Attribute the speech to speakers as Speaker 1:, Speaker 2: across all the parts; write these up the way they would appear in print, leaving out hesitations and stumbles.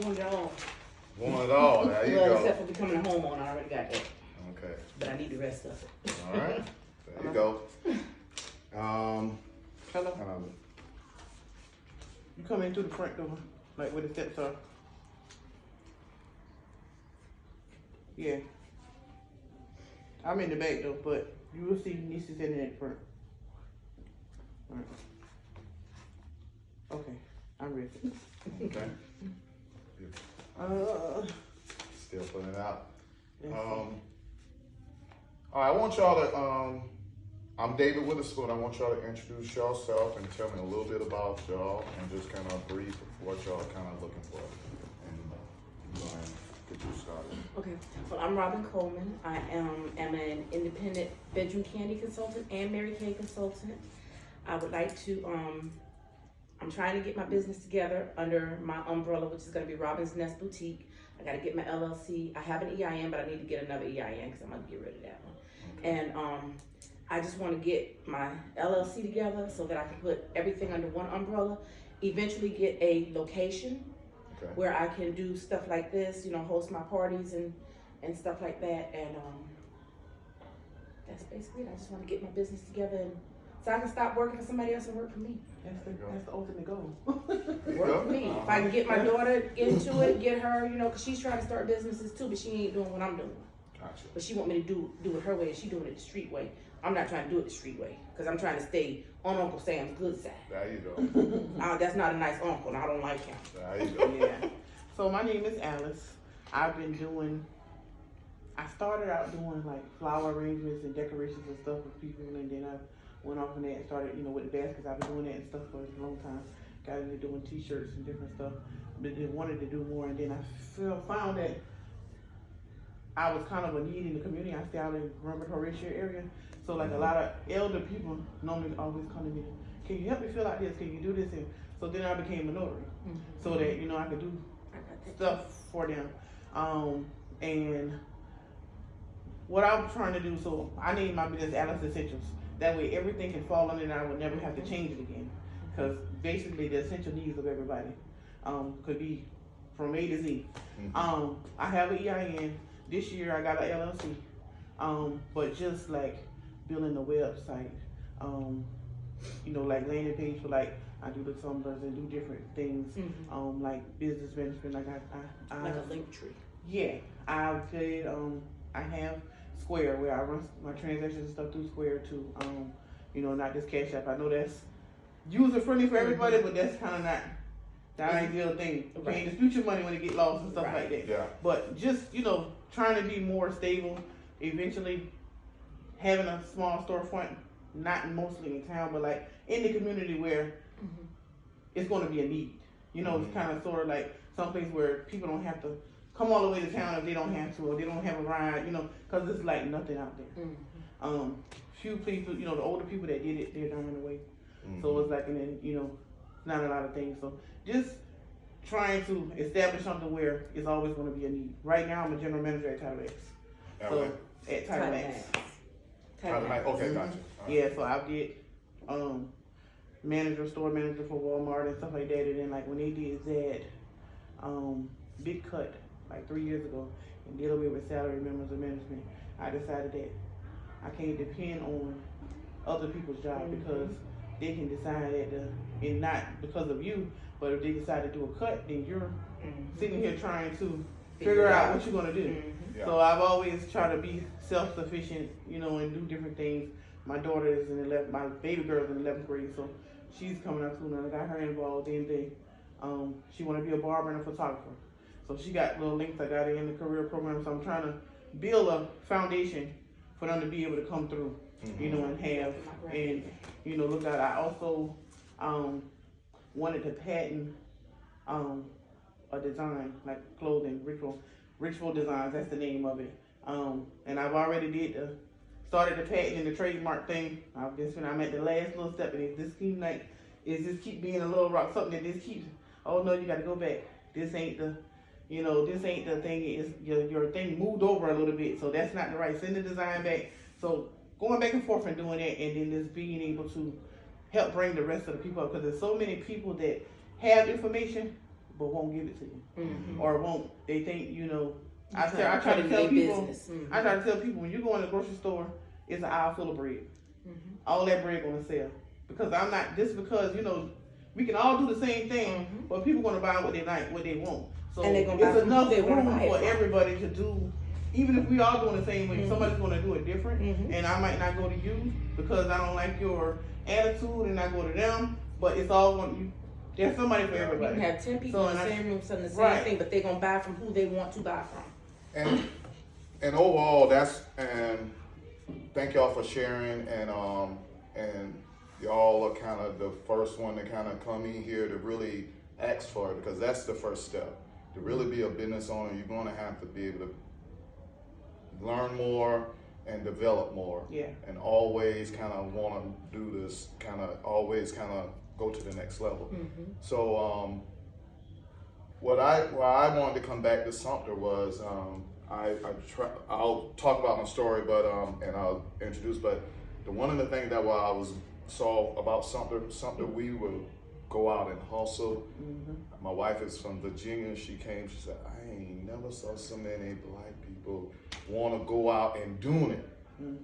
Speaker 1: want it all.
Speaker 2: Want it all. There you
Speaker 1: Well,
Speaker 2: go.
Speaker 1: except for becoming a homeowner, I already got that.
Speaker 2: Okay.
Speaker 1: But I need the rest of it.
Speaker 2: All right. There you go.
Speaker 3: Hello. You come in through the front door, like where the steps are. Yeah. I'm in the back though, but you will see nieces in the front. Alright. Okay, I'm ready.
Speaker 2: Okay. Still putting it out. All right, I want y'all to, I'm David Witherspoon. I want y'all to introduce yourself and tell me a little bit about y'all and just kind of brief what y'all kind of looking for. And go ahead and get you started.
Speaker 1: Okay, well, I'm Robin Coleman. I am an independent bedroom candy consultant and Mary Kay consultant. I would like to, I'm trying to get my business together under my umbrella, which is going to be Robin's Nest Boutique. I got to get my LLC. I have an EIN, but I need to get another EIN because I'm going to get rid of that one. Okay. And I just want to get my LLC together so that I can put everything under one umbrella. Eventually get a location where I can do stuff like this, you know, host my parties and stuff like that. And that's basically it. I just want to get my business together and so I can stop working for somebody else and work for me.
Speaker 3: That's the ultimate goal.
Speaker 1: Work for me. If I can get my daughter into it, get her, you know, because she's trying to start businesses too, but she ain't doing what I'm doing.
Speaker 2: Gotcha. But
Speaker 1: she want me to do it her way, and she doing it the street way. I'm not trying to do it the street way, because I'm trying to stay on Uncle Sam's good side.
Speaker 2: There you go.
Speaker 1: That's not a nice uncle, and I don't like him.
Speaker 2: There you go.
Speaker 3: Yeah. So my name is Alice. I started out doing like flower arrangements and decorations and stuff for people, and then I went off from that and started, you know, with the baskets. I've been doing that and stuff for a long time. Got into doing t-shirts and different stuff, but then wanted to do more, and then I found that I was kind of a need in the community. I stay out in Robert Horatio area, so like a lot of elder people normally always come to me, can you help me fill out this, can you do this? And so then I became a notary, so that, you know, I could do stuff for them. And what I was trying to do, so I named my business Alice Essentials. That way everything can fall under it and I would never have to change it again. Because basically the essential needs of everybody could be from A to Z. I have an EIN. This year I got an LLC. But just like building a website, you know, like landing page for like, I do the tumblers and do different things, like business management, like I
Speaker 1: like a link tree.
Speaker 3: Yeah, I did, I have Square where I run my transactions and stuff through Square too. You know, not just Cash App. I know that's user friendly for everybody, but that's kind of not the ideal thing. You can't dispute your money when it get lost and stuff like that.
Speaker 2: Yeah.
Speaker 3: But just, you know, trying to be more stable, eventually having a small storefront, not mostly in town, but like in the community where it's going to be a need. You know, it's kind of sort of like someplace where people don't have to come all the way to town if they don't have to, or they don't have a ride, you know, because there's like nothing out there. Few people, you know, the older people that did it, they're dying away. So it's like, and then, you know, not a lot of things. So just trying to establish something where it's always going to be a need. Right now, I'm a general manager at Title X. So at Title X.
Speaker 2: Okay, gotcha.
Speaker 3: Yeah, so I did store manager for Walmart and stuff like that. And then like when they did that big cut like 3 years ago and dealing with salary members of management, I decided that I can't depend on other people's job because they can decide that, and not because of you, but if they decide to do a cut, then you're sitting here trying to figure out what you're gonna do. So I've always tried to be self-sufficient, you know, and do different things. My daughter is in 11th, my baby girl's in 11th grade, so she's coming up soon, and I got her involved in she wanna be a barber and a photographer. So she got little links, I got her in the career program, so I'm trying to build a foundation for them to be able to come through, you know, and have, and, you know, look at, I also wanted to patent a design, like clothing, ritual designs, that's the name of it. And I've already started the patent and the trademark thing. I'm at the last little step, and it just keep being a little rock, something that just keeps, oh no, you gotta go back. This ain't the thing, is your thing moved over a little bit, so that's not the right, send the design back. So going back and forth and doing that, and then just being able to help bring the rest of the people up, because there's so many people that have information but won't give it to you,
Speaker 1: Mm-hmm.
Speaker 3: or won't. They think I try to
Speaker 1: Trying
Speaker 3: tell
Speaker 1: their
Speaker 3: people.
Speaker 1: business. Mm-hmm.
Speaker 3: I try to tell people when you go in the grocery store, it's an aisle full of bread.
Speaker 1: Mm-hmm.
Speaker 3: All that bread gonna sell because I'm not just because we can all do the same thing,
Speaker 1: Mm-hmm.
Speaker 3: but people gonna buy what they like, what they want. So
Speaker 1: And they gonna buy
Speaker 3: it's
Speaker 1: from
Speaker 3: enough
Speaker 1: who they wanna
Speaker 3: room
Speaker 1: buy it
Speaker 3: for
Speaker 1: from.
Speaker 3: everybody to do. Even if we all doing the same way,
Speaker 1: Mhm.
Speaker 3: somebody's gonna do it different,
Speaker 1: Mhm.
Speaker 3: and I might not go to you because I don't like your attitude, and I go to them. But it's all one. There's somebody for
Speaker 1: You
Speaker 3: everybody.
Speaker 1: can have 10 people
Speaker 3: So,
Speaker 1: in the
Speaker 3: and
Speaker 1: same room selling the same
Speaker 3: Right.
Speaker 1: thing, but they're gonna buy from who they want to buy from.
Speaker 2: And overall, and thank y'all for sharing, and y'all are kind of the first one to kind of come in here to really ask for it, because that's the first step. To really be a business owner, you're going to have to be able to learn more and develop more.
Speaker 3: Yeah.
Speaker 2: And always kind of want to do this, always kind of go to the next level.
Speaker 1: Mm-hmm.
Speaker 2: So why I wanted to come back to Sumter was I'll talk about my story, but and I'll introduce. But one of the things that I saw about Sumter, we would go out and hustle.
Speaker 3: Mm-hmm.
Speaker 2: My wife is from Virginia. She came. She said, "I ain't never saw so many black people want to go out and doing it."
Speaker 3: Mm-hmm.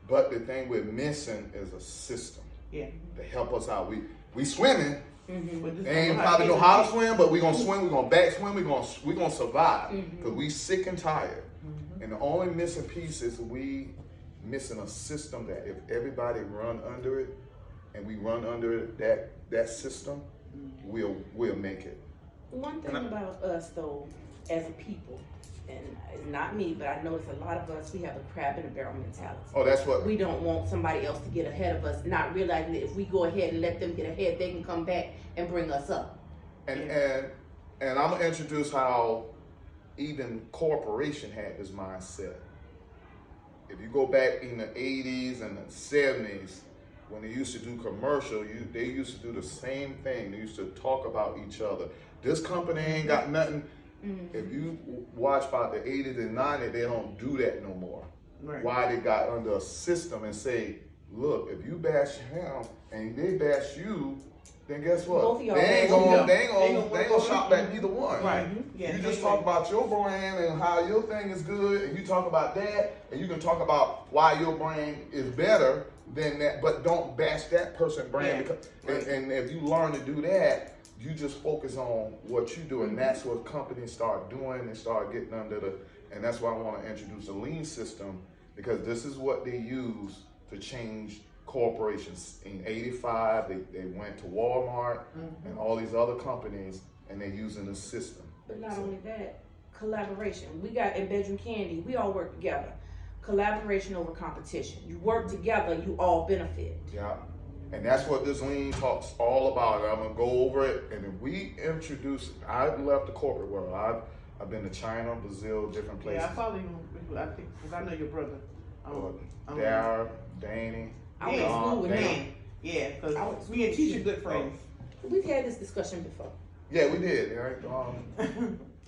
Speaker 2: But the thing we're missing is a system
Speaker 3: Yeah.
Speaker 2: to help us out. We swimming.
Speaker 1: Mm-hmm.
Speaker 3: But this
Speaker 2: They ain't
Speaker 3: is
Speaker 2: probably know
Speaker 3: to
Speaker 2: how to swim, but we gonna swim. We gonna back swim. We gonna survive
Speaker 1: Mhm.
Speaker 2: because we sick and tired.
Speaker 3: Mhm.
Speaker 2: And the only missing piece is we missing a system that if everybody run under it, and we run under that system, we'll make it.
Speaker 1: One thing about us though, as a people, and it's not me, but I notice a lot of us, we have a crab in a barrel mentality.
Speaker 2: Oh, that's what.
Speaker 1: We don't want somebody else to get ahead of us, not realizing that if we go ahead and let them get ahead, they can come back and bring us up.
Speaker 2: And I'm gonna introduce how even corporation had this mindset. If you go back in the 80s and the 70s, when they used to do commercial, they used to do the same thing. They used to talk about each other. This company ain't got nothing.
Speaker 1: Mm-hmm.
Speaker 2: If you watch about the 80s and 90s, they don't do that no more.
Speaker 3: Right.
Speaker 2: Why they got under a system and say, look, if you bash him and they bash you, then guess what?
Speaker 1: Both of y'all
Speaker 2: They ain't
Speaker 1: bash
Speaker 2: gonna,
Speaker 1: you.
Speaker 2: they ain't gonna shop back neither one.
Speaker 3: Right. Yeah.
Speaker 2: You just talk about your brand and how your thing is good, and you talk about that, and you can talk about why your brand is better than that, but don't bash that person's brand.
Speaker 3: Yeah.
Speaker 2: Because, and if you learn to do that, you just focus on what you do, and that's what companies start doing and start getting under and that's why I want to introduce a lean system, because this is what they use to change corporations. In '85, they went to Walmart and all these other companies, and they're using this system.
Speaker 1: But not only that, collaboration. We got in Bedroom Candy, we all work together. Collaboration over competition. You work together, you all benefit.
Speaker 2: Yeah. And that's what this lean talks all about. I'm gonna go over it, and if we introduce, I left the corporate world. I've been to China, Brazil, different places.
Speaker 3: Yeah, I follow you. I think because I know your brother.
Speaker 2: Dara, Danny.
Speaker 1: I went to school with
Speaker 2: Danny.
Speaker 1: him.
Speaker 3: Yeah,
Speaker 1: I
Speaker 3: because
Speaker 1: was-
Speaker 3: me and Tisha good friends.
Speaker 1: We've had this discussion before.
Speaker 2: Yeah, we did. Right?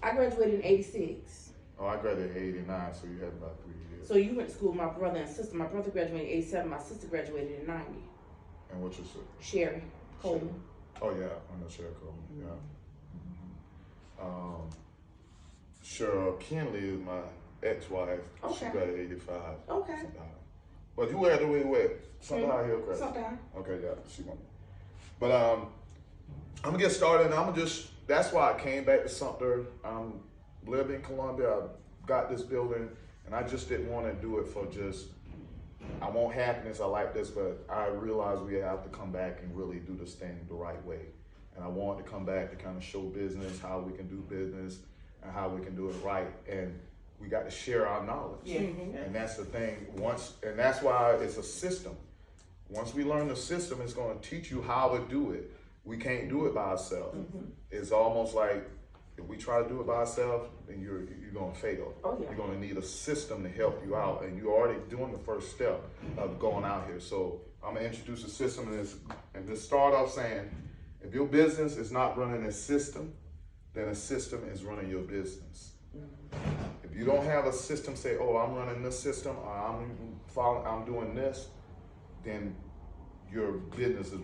Speaker 1: I graduated in '86.
Speaker 2: Oh, I graduated in '89, so you had about 3 years.
Speaker 1: So you went to school with my brother and sister. My brother graduated in '87. My sister graduated in '90.
Speaker 2: And what's your sister?
Speaker 1: Sherry Coleman.
Speaker 2: Oh yeah, I know Cheryl Coleman. Yeah. Cheryl Kinley is my ex-wife. She
Speaker 1: Okay.
Speaker 2: graduated '85.
Speaker 1: Okay.
Speaker 2: But you were the way where something out here, Chris.
Speaker 1: Sometime.
Speaker 2: Okay, yeah, she won. But I'm gonna get started. And that's why I came back to Sumter. Live in Columbia. I got this building, and I just didn't want to do it for just. I want happiness. I like this, but I realized we have to come back and really do this thing the right way. And I wanted to come back to kind of show business, how we can do business, and how we can do it right. And we got to share our knowledge.
Speaker 3: Yeah.
Speaker 2: And that's the thing. And that's why it's a system. Once we learn the system, it's going to teach you how to do it. We can't do it by ourselves. It's almost like if we try to do it by ourselves, then you're going to fail.
Speaker 1: Oh, yeah.
Speaker 2: You're going to need a system to help you out, and you're already doing the first step of going out here. So I'm going to introduce a system, and just start off saying, if your business is not running a system, then a system is running your business. If you don't have a system, say, oh, I'm running this system, or I'm doing this, then your business is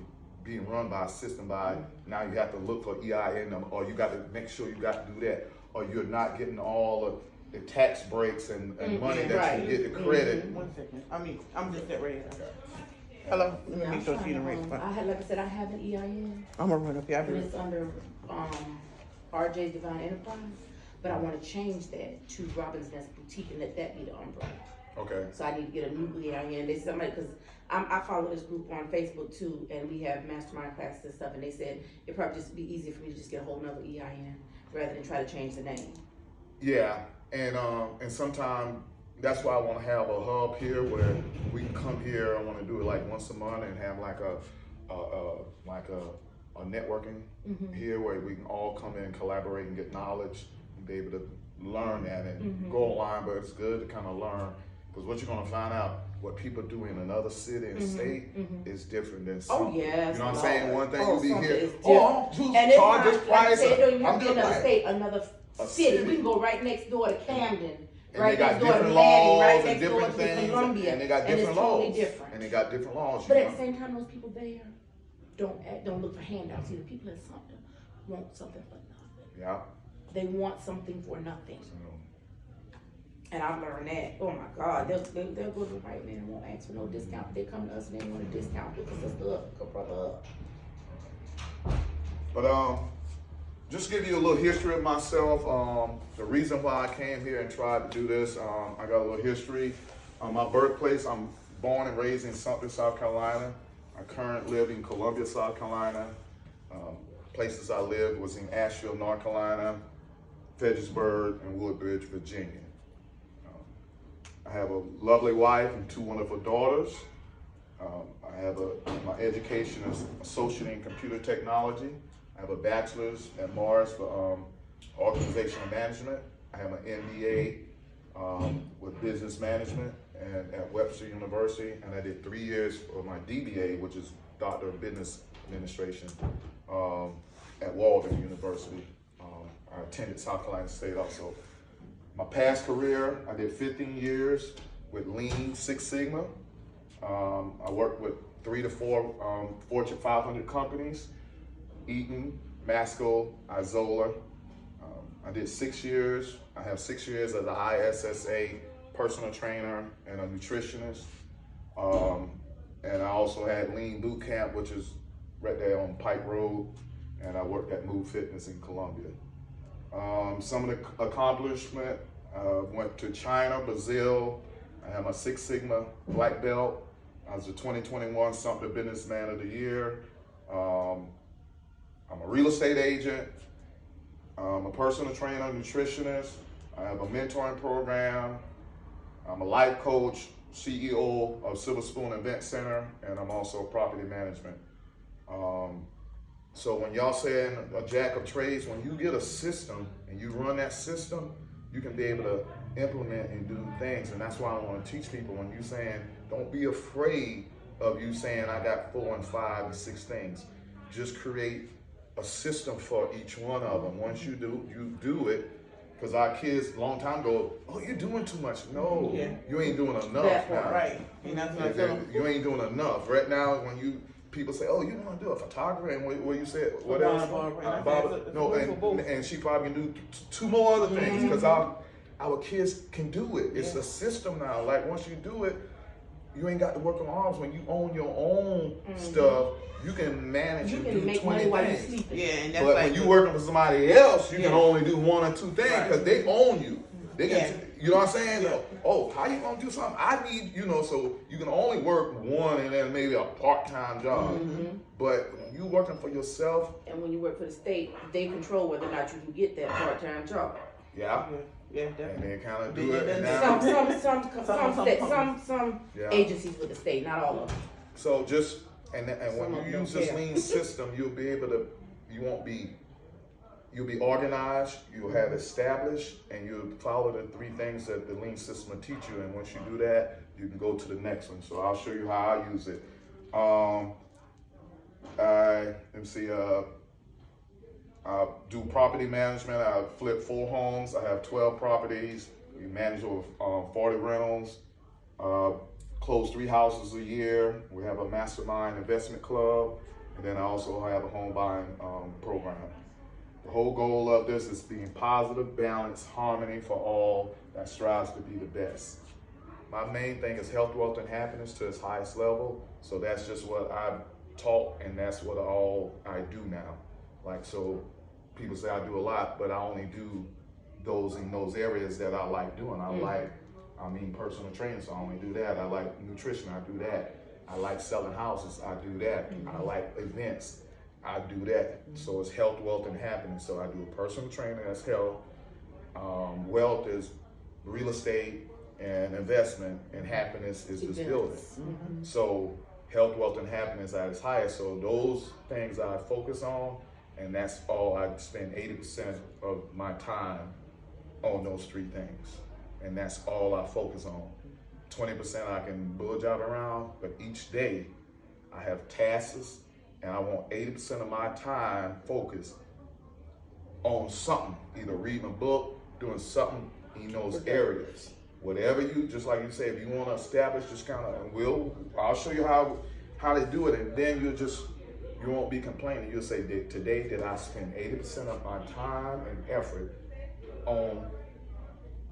Speaker 2: being run by a system by now you have to look for EIN number, or you got to make sure you got to do that, or you're not getting all of the tax breaks and money that you get the credit.
Speaker 3: 1 second. I'm just that ready. Hello. Let me make sure she's in the right spot.
Speaker 1: Like I said, I have an EIN,
Speaker 3: I'm gonna run up here.
Speaker 1: but it's under RJ's Divine Enterprise. But I want to change that to Robin's Nest Boutique and let that be the umbrella.
Speaker 2: Okay.
Speaker 1: So I need to get a new EIN. They said, because I follow this group on Facebook too, and we have mastermind classes and stuff, and they said it'd probably just be easier for me to just get a whole nother EIN rather than try to change the name.
Speaker 2: Yeah, and sometimes that's why I want to have a hub here where we can come here. I want to do it like once a month and have like a networking here where we can all come in and collaborate and get knowledge and be able to learn that and go online. But it's good to kind of learn, because what you're gonna find out, what people do in another city and state is different than some.
Speaker 1: Oh yes.
Speaker 2: You know what I'm saying? One thing you be
Speaker 1: something
Speaker 2: here,
Speaker 1: is
Speaker 2: I'm
Speaker 1: different.
Speaker 2: just charge this price.
Speaker 1: It don't even have
Speaker 2: I'm
Speaker 1: to be
Speaker 2: just
Speaker 1: another
Speaker 2: like
Speaker 1: state, another city. We can go right next door to Camden.
Speaker 2: and
Speaker 1: Right
Speaker 2: they got
Speaker 1: next door to
Speaker 2: different
Speaker 1: Miami,
Speaker 2: laws
Speaker 1: right
Speaker 2: and
Speaker 1: next door
Speaker 2: different
Speaker 1: to
Speaker 2: things,
Speaker 1: Columbia,
Speaker 2: and they got
Speaker 1: and
Speaker 2: different
Speaker 1: it's totally
Speaker 2: laws,
Speaker 1: different.
Speaker 2: and they got different laws.
Speaker 1: But
Speaker 2: you
Speaker 1: at
Speaker 2: know?
Speaker 1: the same time, those people there don't look for handouts either. People that something want something for nothing.
Speaker 2: Yeah.
Speaker 1: They want something for nothing.
Speaker 2: So,
Speaker 1: And I've learned that. Oh my God, they'll go to the white man and won't ask for no discount. They come to us and they want a discount because it's up, go brother up.
Speaker 2: But just give you a little history of myself. The reason why I came here and tried to do this, I got a little history. My birthplace, I'm born and raised in Sumter, South Carolina. I currently live in Columbia, South Carolina. Places I lived was in Asheville, North Carolina, Fredericksburg, and Woodbridge, Virginia. I have a lovely wife and two wonderful daughters. I have my education is associate in computer technology. I have a bachelor's at Mars for organizational management. I have an MBA with business management and at Webster University, and I did 3 years for my DBA, which is Doctor of Business Administration, at Walden University. I attended South Carolina State also. My past career, I did 15 years with Lean Six Sigma. I worked with 3 to 4 Fortune 500 companies, Eaton, Masco, Isola. I did 6 years. I have 6 years as an ISSA personal trainer and a nutritionist. And I also had Lean Boot Camp, which is right there on Pike Road. And I worked at Move Fitness in Columbia. Some of the accomplishment, went to China, Brazil. I have my Six Sigma black belt. I was the 2021 Sumter Businessman of the Year. I'm a real estate agent. I'm a personal trainer, nutritionist. I have a mentoring program. I'm a life coach, CEO of Silver Spoon Event Center, and I'm also property management. So when y'all saying a jack of trades, when you get a system and you run that system, you can be able to implement and do things. And that's why I want to teach people, when you saying, don't be afraid of you saying, I got 4 and 5 and 6 things. Just create a system for each one of them. Once you do it, because our kids a long time ago, oh, you're doing too much. No, you ain't doing enough now.
Speaker 3: Right. And that's what I tell them.
Speaker 2: You ain't doing enough. Right now, when people say, oh, you want to do a photographer, and what you said, what else? No, and she probably can do 2 more other things, because our kids can do it. It's a system now. Like once you do it, you ain't got to work on arms. When you own your own stuff, you can manage and do
Speaker 1: make
Speaker 2: 20
Speaker 1: money while you're
Speaker 2: things.
Speaker 1: sleeping.
Speaker 3: Yeah, and that's
Speaker 2: But
Speaker 3: like
Speaker 2: when you working for somebody else, you can only do 1 or 2 things, because
Speaker 3: Right.
Speaker 2: they own you. They can,
Speaker 3: Yeah.
Speaker 2: you know what I'm saying?
Speaker 3: Yeah.
Speaker 2: Oh, how you gonna do something? I need, so you can only work 1 and then maybe a part-time job. But when you working for yourself,
Speaker 1: And when you work for the state, they control whether or not you can get that part-time job.
Speaker 2: yeah,
Speaker 3: Yeah,
Speaker 2: and
Speaker 3: definitely.
Speaker 2: they kind of do
Speaker 3: Yeah,
Speaker 2: it. And
Speaker 3: that's-
Speaker 2: now,
Speaker 1: Some
Speaker 2: Yeah.
Speaker 1: agencies with the state, not all of them.
Speaker 2: so just and when
Speaker 1: Some of
Speaker 2: you
Speaker 1: them
Speaker 2: use
Speaker 1: don't
Speaker 2: this
Speaker 1: care.
Speaker 2: lean system, you'll be able to. You'll be organized. You'll have established, and you'll follow the 3 things that the lean system will teach you. And once you do that, you can go to the next one. So I'll show you how I use it. Let me see. I do property management. I flip 4 homes. I have 12 properties. We manage over 40 rentals. Close 3 houses a year. We have a mastermind investment club, And then I also have a home buying program. The whole goal of this is being positive, balance, harmony for all that strives to be the best. My main thing is health, wealth, and happiness to its highest level. So that's just what I've taught, and that's what all I do now. Like, so people say I do a lot, but I only do those in those areas that I like doing. I mean personal training, so I only do that. I like nutrition, I do that. I like selling houses, I do that. I like events, I do that. So it's health, wealth, and happiness. So I do a personal training, that's health. Wealth is real estate and investment, and happiness is just building. So health, wealth, and happiness at its highest. So those things I focus on, and that's all I spend 80% of my time on those three things. And that's all I focus on. 20% I can bullet job around, but each day I have tasks, and I want 80% of my time focused on something, either reading a book, doing something in those areas. Whatever you, just like you say, if you want to establish, just kind of, I'll show you how to do it, and then you won't be complaining. You'll say, today did I spend 80% of my time and effort on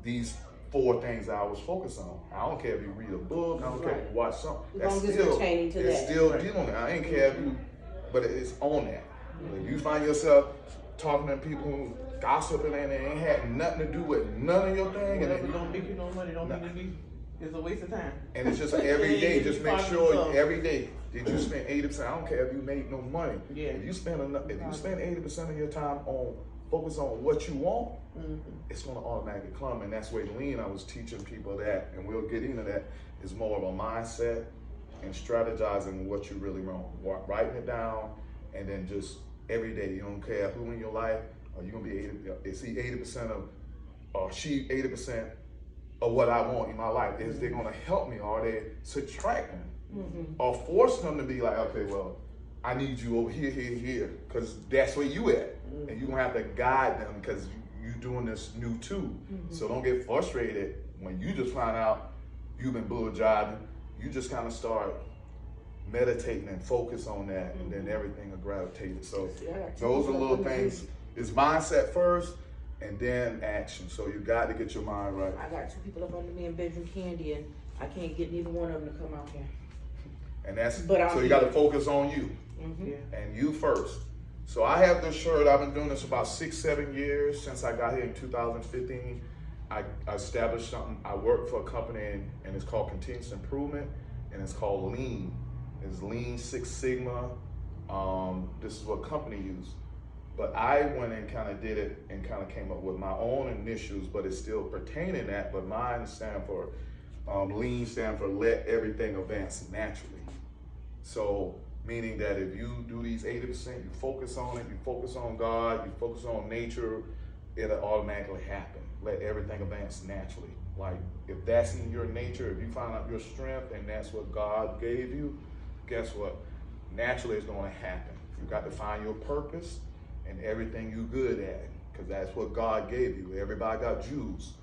Speaker 2: these 4 things I was focused on. I don't care if you read a book, I don't care if you watch something.
Speaker 1: As long as it's pertaining to that.
Speaker 2: It's still dealing with it. I ain't care if you, but it's on that. If you find yourself talking to people who gossiping and they ain't had nothing to do with none of your thing, and
Speaker 3: Whatever don't make you no money, don't need to be. It's a waste of time.
Speaker 2: And it's just every day, just make sure every day, did you spend 80%? I don't care if you made no money.
Speaker 3: Yeah.
Speaker 2: If you spend 80% of your time on focus on what you want, it's gonna automatically come. And that's where lean, I was teaching people that, and we'll get into that, is more of a mindset and strategizing what you really want. Writing it down, and then just every day, you don't care who in your life, are you gonna be 80% of, or she 80% of what I want in my life? Is they gonna help me, or are they subtracting? Or forcing them to be like, okay, well, I need you over here, here, here, because that's where you at. And you're gonna have to guide them, because you doing this new too. So don't get frustrated when you just find out you've been bullet jobbing. You just kind of start meditating and focus on that, and then everything will gravitate. So those are little things. It's mindset first, and then action. So you got to get your mind right.
Speaker 1: I got 2 people up under me in bedroom candy, and I can't get neither one of them to come out here.
Speaker 2: And that's, so you got to focus on you, and you first. So I have this shirt, I've been doing this about 6-7 years, since I got here in 2015. I established something, I work for a company, and it's called Continuous Improvement, and it's called Lean. It's Lean Six Sigma. This is what company use. But I went and kind of did it and kind of came up with my own initials, but it's still pertaining that, but mine stand for, Lean stand for let everything advance naturally. So, meaning that if you do these 80%, you focus on it, you focus on God, you focus on nature, it'll automatically happen. Let everything advance naturally. Like, if that's in your nature, if you find out your strength and that's what God gave you, guess what? Naturally it's gonna happen. You got to find your purpose and everything you good at, because that's what God gave you. Everybody got Jews.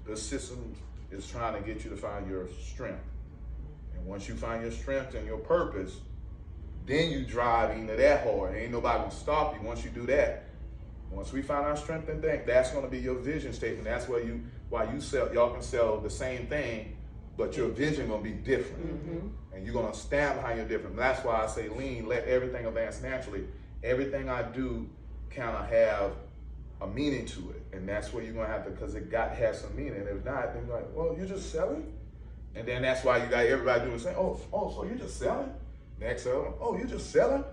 Speaker 2: The system is trying to get you to find your strength. And once you find your strength and your purpose, then you drive into that hard. Ain't nobody gonna stop you once you do that. Once we find our strength and thing, that's gonna be your vision statement. That's why you sell, y'all can sell the same thing, but your vision gonna be different. And you're gonna stand behind your different. That's why I say lean, let everything advance naturally. Everything I do kind of have a meaning to it. And that's where you're gonna have to, because it got to have some meaning. If not, then you're like, well, you're just selling? And then that's why you got everybody doing the same. Oh, so you're just selling? Next level, oh, you're just selling?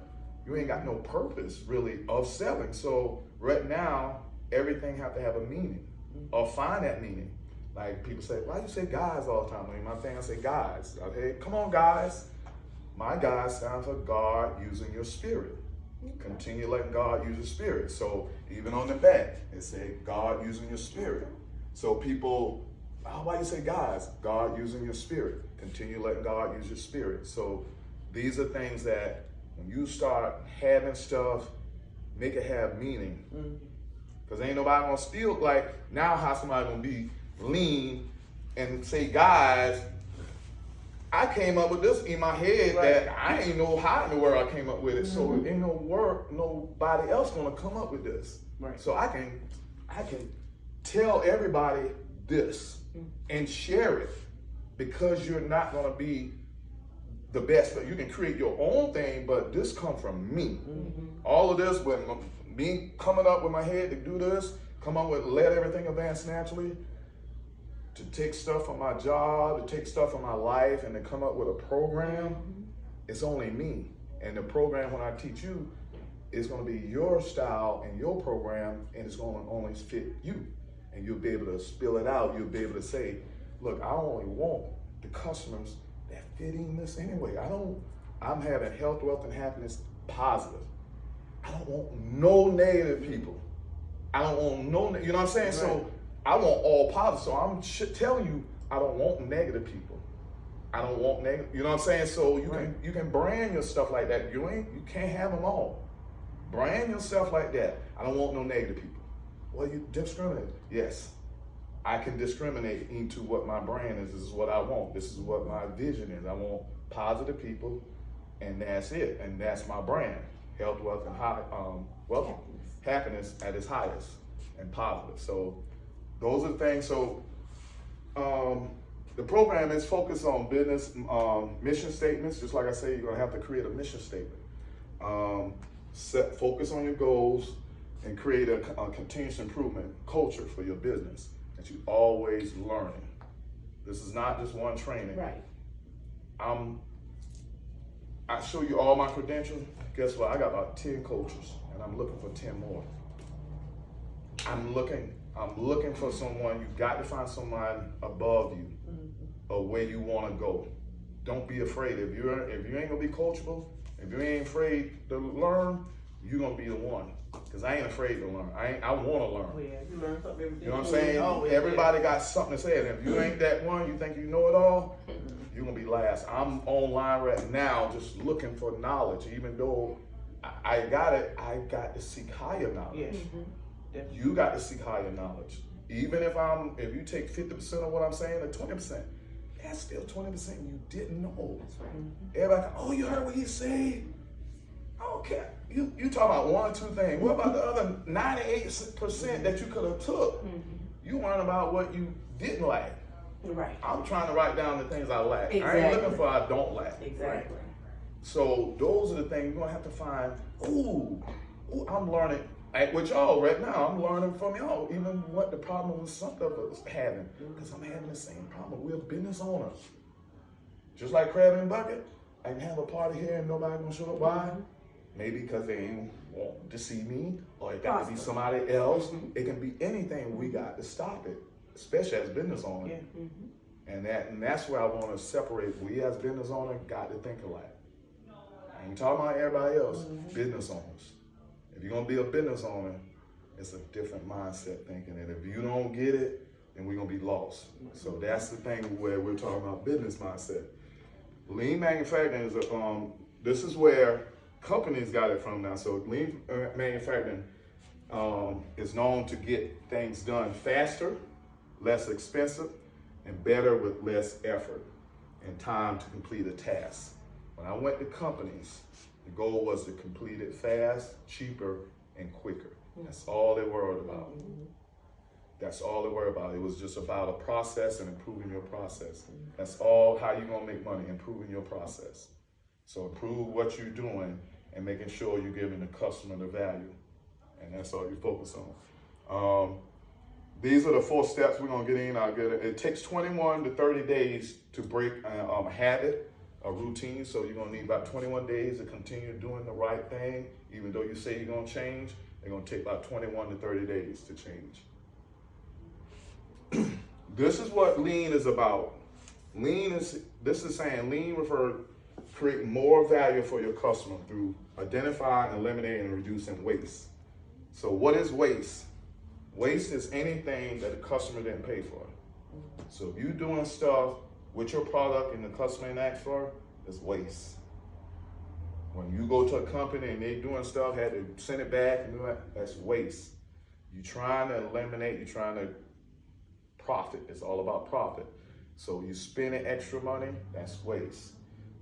Speaker 2: You ain't got no purpose really of selling. So right now, everything have to have a meaning or find that meaning. Like people say, why you say guys all the time? I mean, my thing, I say guys. Okay, come on guys. My guys stand for God using your spirit. Continue letting God use your spirit. So even on the back, it say God using your spirit. So people, why you say guys? God using your spirit. Continue letting God use your spirit. So these are things that when you start having stuff, make it have meaning. Because ain't nobody gonna steal, like now how somebody gonna be lean and say guys, I came up with this in my head
Speaker 3: Right.
Speaker 2: that I ain't know how in the world I came up with it. So it ain't nobody else gonna come up with this.
Speaker 3: Right.
Speaker 2: So I can tell everybody this and share it, because you're not gonna be the best, but you can create your own thing, but this come from me. All of this, when me coming up with my head to do this, come up with let everything advance naturally, to take stuff from my job, to take stuff from my life, and to come up with a program, it's only me. And the program, when I teach you, is gonna be your style and your program, and it's gonna only fit you. And you'll be able to spill it out. You'll be able to say, look, I only want the customers that fit in this anyway. I'm having health, wealth, and happiness positive. I don't want no negative people. I don't want no, you know what I'm saying? Right. So I want all positive. So I'm telling you, I don't want negative people. I don't want negative, you know what I'm saying? So you can brand your stuff like that. You can't have them all. Brand yourself like that. I don't want no negative people. Well, you discriminate. Yes, I can discriminate into what my brand is. This is what I want. This is what my vision is. I want positive people, and that's it. And that's my brand. Health, wealth, and happiness at its highest, and positive. So those are the things. So the program is focused on business mission statements. Just like I say, you're gonna have to create a mission statement. Focus on your goals and create a continuous improvement culture for your business that you always learning. This is not just one training.
Speaker 1: Right.
Speaker 2: I show you all my credentials. Guess what? I got about 10 coaches, and I'm looking for 10 more. I'm looking for someone. You got to find someone above you, or where you want to go. Don't be afraid. If you ain't gonna be coachable, if you ain't afraid to learn, you're gonna be the one. Cause I ain't afraid to learn. I want to learn.
Speaker 3: Oh, yeah. You learn something every day.
Speaker 2: You know what I'm saying? Everybody got something to say. And if you ain't that one, you think you know it all, you're gonna be last. I'm online right now just looking for knowledge. Even though I got it, I got to seek higher knowledge.
Speaker 3: Yeah.
Speaker 2: You got to seek higher knowledge. Even if you take 50% of what I'm saying, or 20%, that's still 20% you didn't know.
Speaker 1: That's right.
Speaker 2: Everybody, oh, you heard what he said? Okay. You talking about one or two things. What about the other 98% that you could have took? You learn about what you didn't lack.
Speaker 1: Right.
Speaker 2: I'm trying to write down the things I lack.
Speaker 1: Exactly.
Speaker 2: I ain't looking for I don't lack.
Speaker 1: Exactly.
Speaker 2: So those are the things you're gonna have to find. Ooh, I'm learning with y'all right now. I'm learning from y'all, even what the problem was some of us having. Because I'm having the same problem. We're business owners. Just like Crab and Bucket, I can have a party here and nobody gonna show up. Why? Maybe because they ain't want to see me, or it got to be somebody else. It can be anything. We got to stop it, especially as business owners.
Speaker 3: Yeah.
Speaker 2: And that's where I want to separate. We as business owners got to think alike. I ain't talking about everybody else. Business owners. If you're gonna be a business owner, it's a different mindset thinking. And if you don't get it, then we're gonna be lost. So that's the thing where we're talking about business mindset. Lean manufacturing is this is where companies got it from now. So lean manufacturing is known to get things done faster, less expensive, and better with less effort and time to complete a task. When I went to companies, the goal was to complete it fast, cheaper, and quicker. That's all they worried about. That's all they worried about. It was just about a process and improving your process. That's all how you gonna make money, improving your process. So improve what you're doing and making sure you're giving the customer the value. And that's all you focus on. These are the 4 steps we're gonna get in. It takes 21 to 30 days to break a habit, a routine. So you're gonna need about 21 days to continue doing the right thing. Even though you say you're gonna change, they're gonna take about 21 to 30 days to change. This is what lean is about. This is saying lean create more value for your customer through identifying, eliminating, and reducing waste. So what is waste? Waste is anything that the customer didn't pay for. So if you're doing stuff with your product and the customer didn't ask for, it's waste. When you go to a company and they doing stuff, had to send it back and do that, that's waste. You're trying to eliminate, you're trying to profit. It's all about profit. So you spending extra money, that's waste.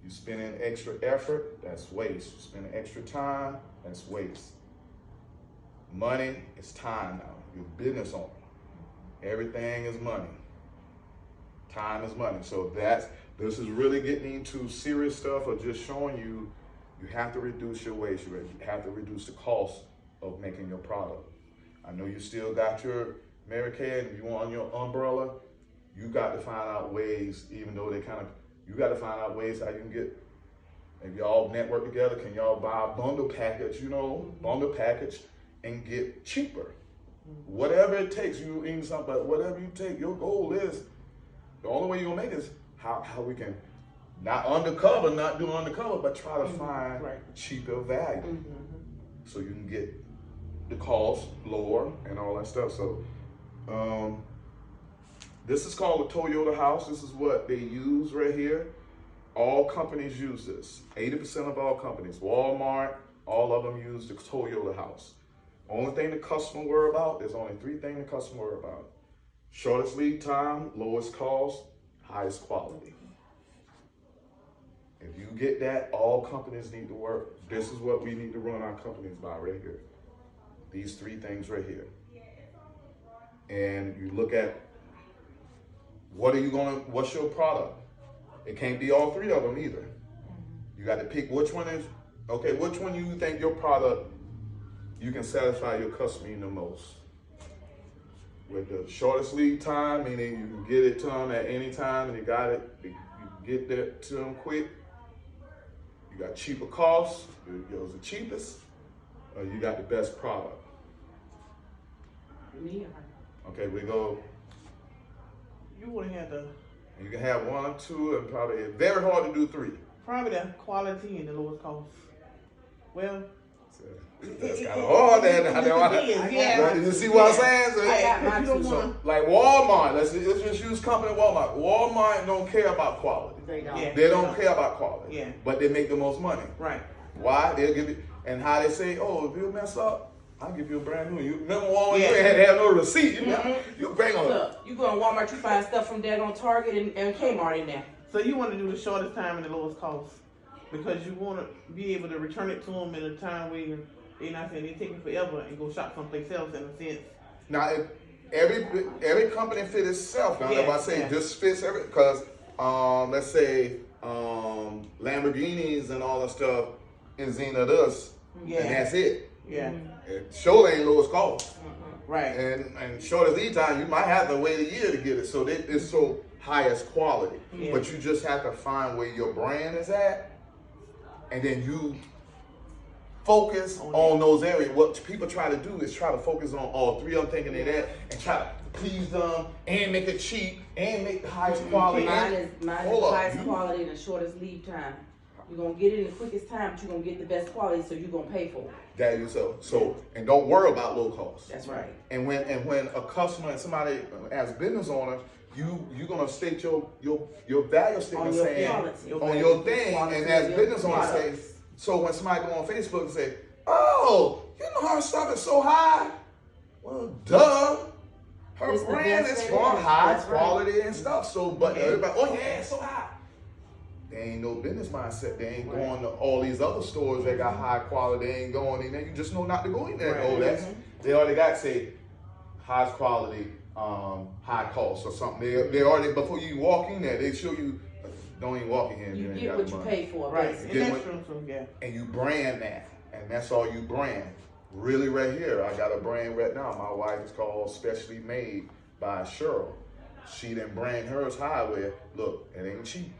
Speaker 2: You spending extra effort, that's waste. You spending extra time, that's waste. Money is time now. You're a business owner. Everything is money. Time is money. So this is really getting into serious stuff of just showing you have to reduce your waste. You have to reduce the cost of making your product. I know you still got your Mary Kay and you on your umbrella. You got to find out ways, even though you got to find out ways how you can get, if y'all network together, can y'all buy a bundle package, and get cheaper. Whatever it takes, you eat something, but whatever you take, your goal is, the only way you're gonna make is how we can not do undercover, but try to find cheaper value. So you can get the cost lower and all that stuff. So this is called the Toyota house. This is what they use right here. All companies use this. 80% of all companies, Walmart, all of them use the Toyota house. Only thing the customer worry about, there's only 3 things the customer worry about. Shortest lead time, lowest cost, highest quality. If you get that, all companies need to work. This is what we need to run our companies by right here. These 3 things right here. And you look at, what's your product? It can't be all 3 of them either. You got to pick which one you think your product, you can satisfy your customer the most. With the shortest lead time, meaning you can get it to them at any time and you get that to them quick. You got cheaper costs, yours the cheapest, or you got the best product. Okay, we go.
Speaker 3: You would have the.
Speaker 2: You can have 1, 2, and probably, it's very hard to do 3.
Speaker 3: Probably the quality and the lowest cost. Well,
Speaker 2: that's kind of hard. You see what I'm saying? So,
Speaker 1: I got mine too.
Speaker 2: so, like Walmart, let's just use company Walmart. Walmart don't care about quality.
Speaker 1: They don't.
Speaker 3: Yeah.
Speaker 2: They don't care about quality.
Speaker 3: Yeah.
Speaker 2: But they make the most money.
Speaker 3: Right.
Speaker 2: Why? They'll give you, and how they say, oh, if you mess up, I'll give you a brand new. You remember Walmart?
Speaker 3: Yeah.
Speaker 2: You ain't had to have no receipt. You bang on it.
Speaker 1: Look, you go to Walmart, you find stuff from there on Target and Kmart in there.
Speaker 3: So you want to do the shortest time and the lowest cost because you want to be able to return it to them in a time where they're not saying they take it forever and go shop someplace else in a sense.
Speaker 2: Now, every company fit itself. Now, if I say this fits every, because let's say Lamborghinis and all that stuff is Zena us, and that's it.
Speaker 3: Yeah.
Speaker 2: It sure ain't lowest cost.
Speaker 3: Right.
Speaker 2: And shortest lead time, you might have to wait a year to get it. So it's so highest quality.
Speaker 3: Yeah.
Speaker 2: But you just have to find where your brand is at, and then you focus on those areas. What people try to do is try to focus on all 3 of them, thinking they're that, and try to please them and make it cheap and make the highest quality.
Speaker 1: Mine is the highest quality and the shortest lead time. You're gonna get it in the quickest time, but you're gonna get the best quality, so you're gonna pay for it.
Speaker 2: That you so and don't worry about low cost.
Speaker 1: That's right.
Speaker 2: And when a customer and somebody as business owner, you're gonna state your value statement saying on your thing, and as business owner say. So when somebody go on Facebook and say, "Oh, you know her stuff is so high," well, duh. Her brand is for high quality and stuff. So, but everybody, oh yeah, it's so high. They ain't no business mindset. They ain't going to all these other stores that got high quality. They ain't going in there. You just know not to go in there. Oh, they already got say highest quality, high cost or something. They already before you walk in there, they show you. Don't even walk in here.
Speaker 1: You get what you pay for,
Speaker 3: right?
Speaker 1: And
Speaker 3: that's true too. Yeah.
Speaker 2: And you brand that, and that's all you brand. Really, right here, I got a brand right now. My wife is called Specially Made by Cheryl. She didn't brand hers highway. Look, it ain't cheap.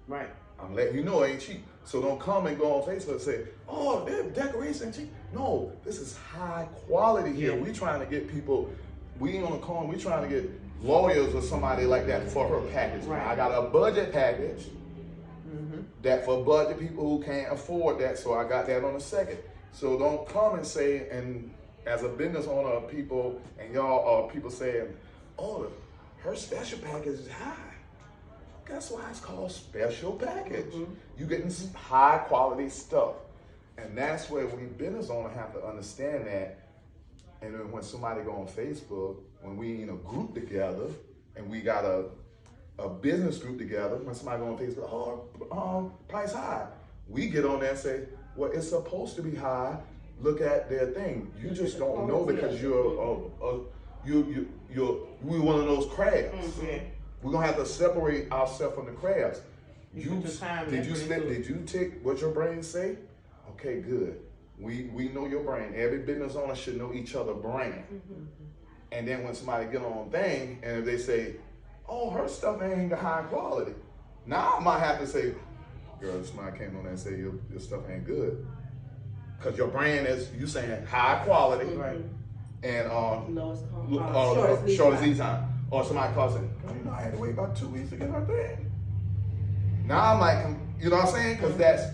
Speaker 3: Right.
Speaker 2: I'm letting you know it ain't cheap. So don't come and go on Facebook and say, oh, their decoration cheap. No, this is high quality here. We trying to get people, we ain't on the corner, we trying to get lawyers or somebody like that for her package.
Speaker 3: Right.
Speaker 2: I got a budget package that for budget people who can't afford that, so I got that on the second. So don't come and say, and as a business owner, people, and y'all are people saying, oh, her special package is high. That's why it's called special package. You getting some high quality stuff. And that's where we business owners have to understand that. And then when somebody go on Facebook, when we in a group together and we got a a business group together, when somebody go on Facebook, price high. We get on there and say, well, it's supposed to be high. Look at their thing. You just don't know because we're one of those crabs.
Speaker 3: Yeah.
Speaker 2: We're gonna have to separate ourselves from the crabs.
Speaker 3: Did you
Speaker 2: take what your brain say? Okay, good. We know your brain. Every business owner should know each other brain. And then when somebody get on thing and if they say, oh, her stuff ain't high quality. Now I might have to say, girl, somebody came on there and say your stuff ain't good. Cause your brand is, you saying high quality, right? And shortest lead time. Or somebody calls it, you know, I had to wait about 2 weeks to get her thing. Now I'm like, you know what I'm saying? Cause that's,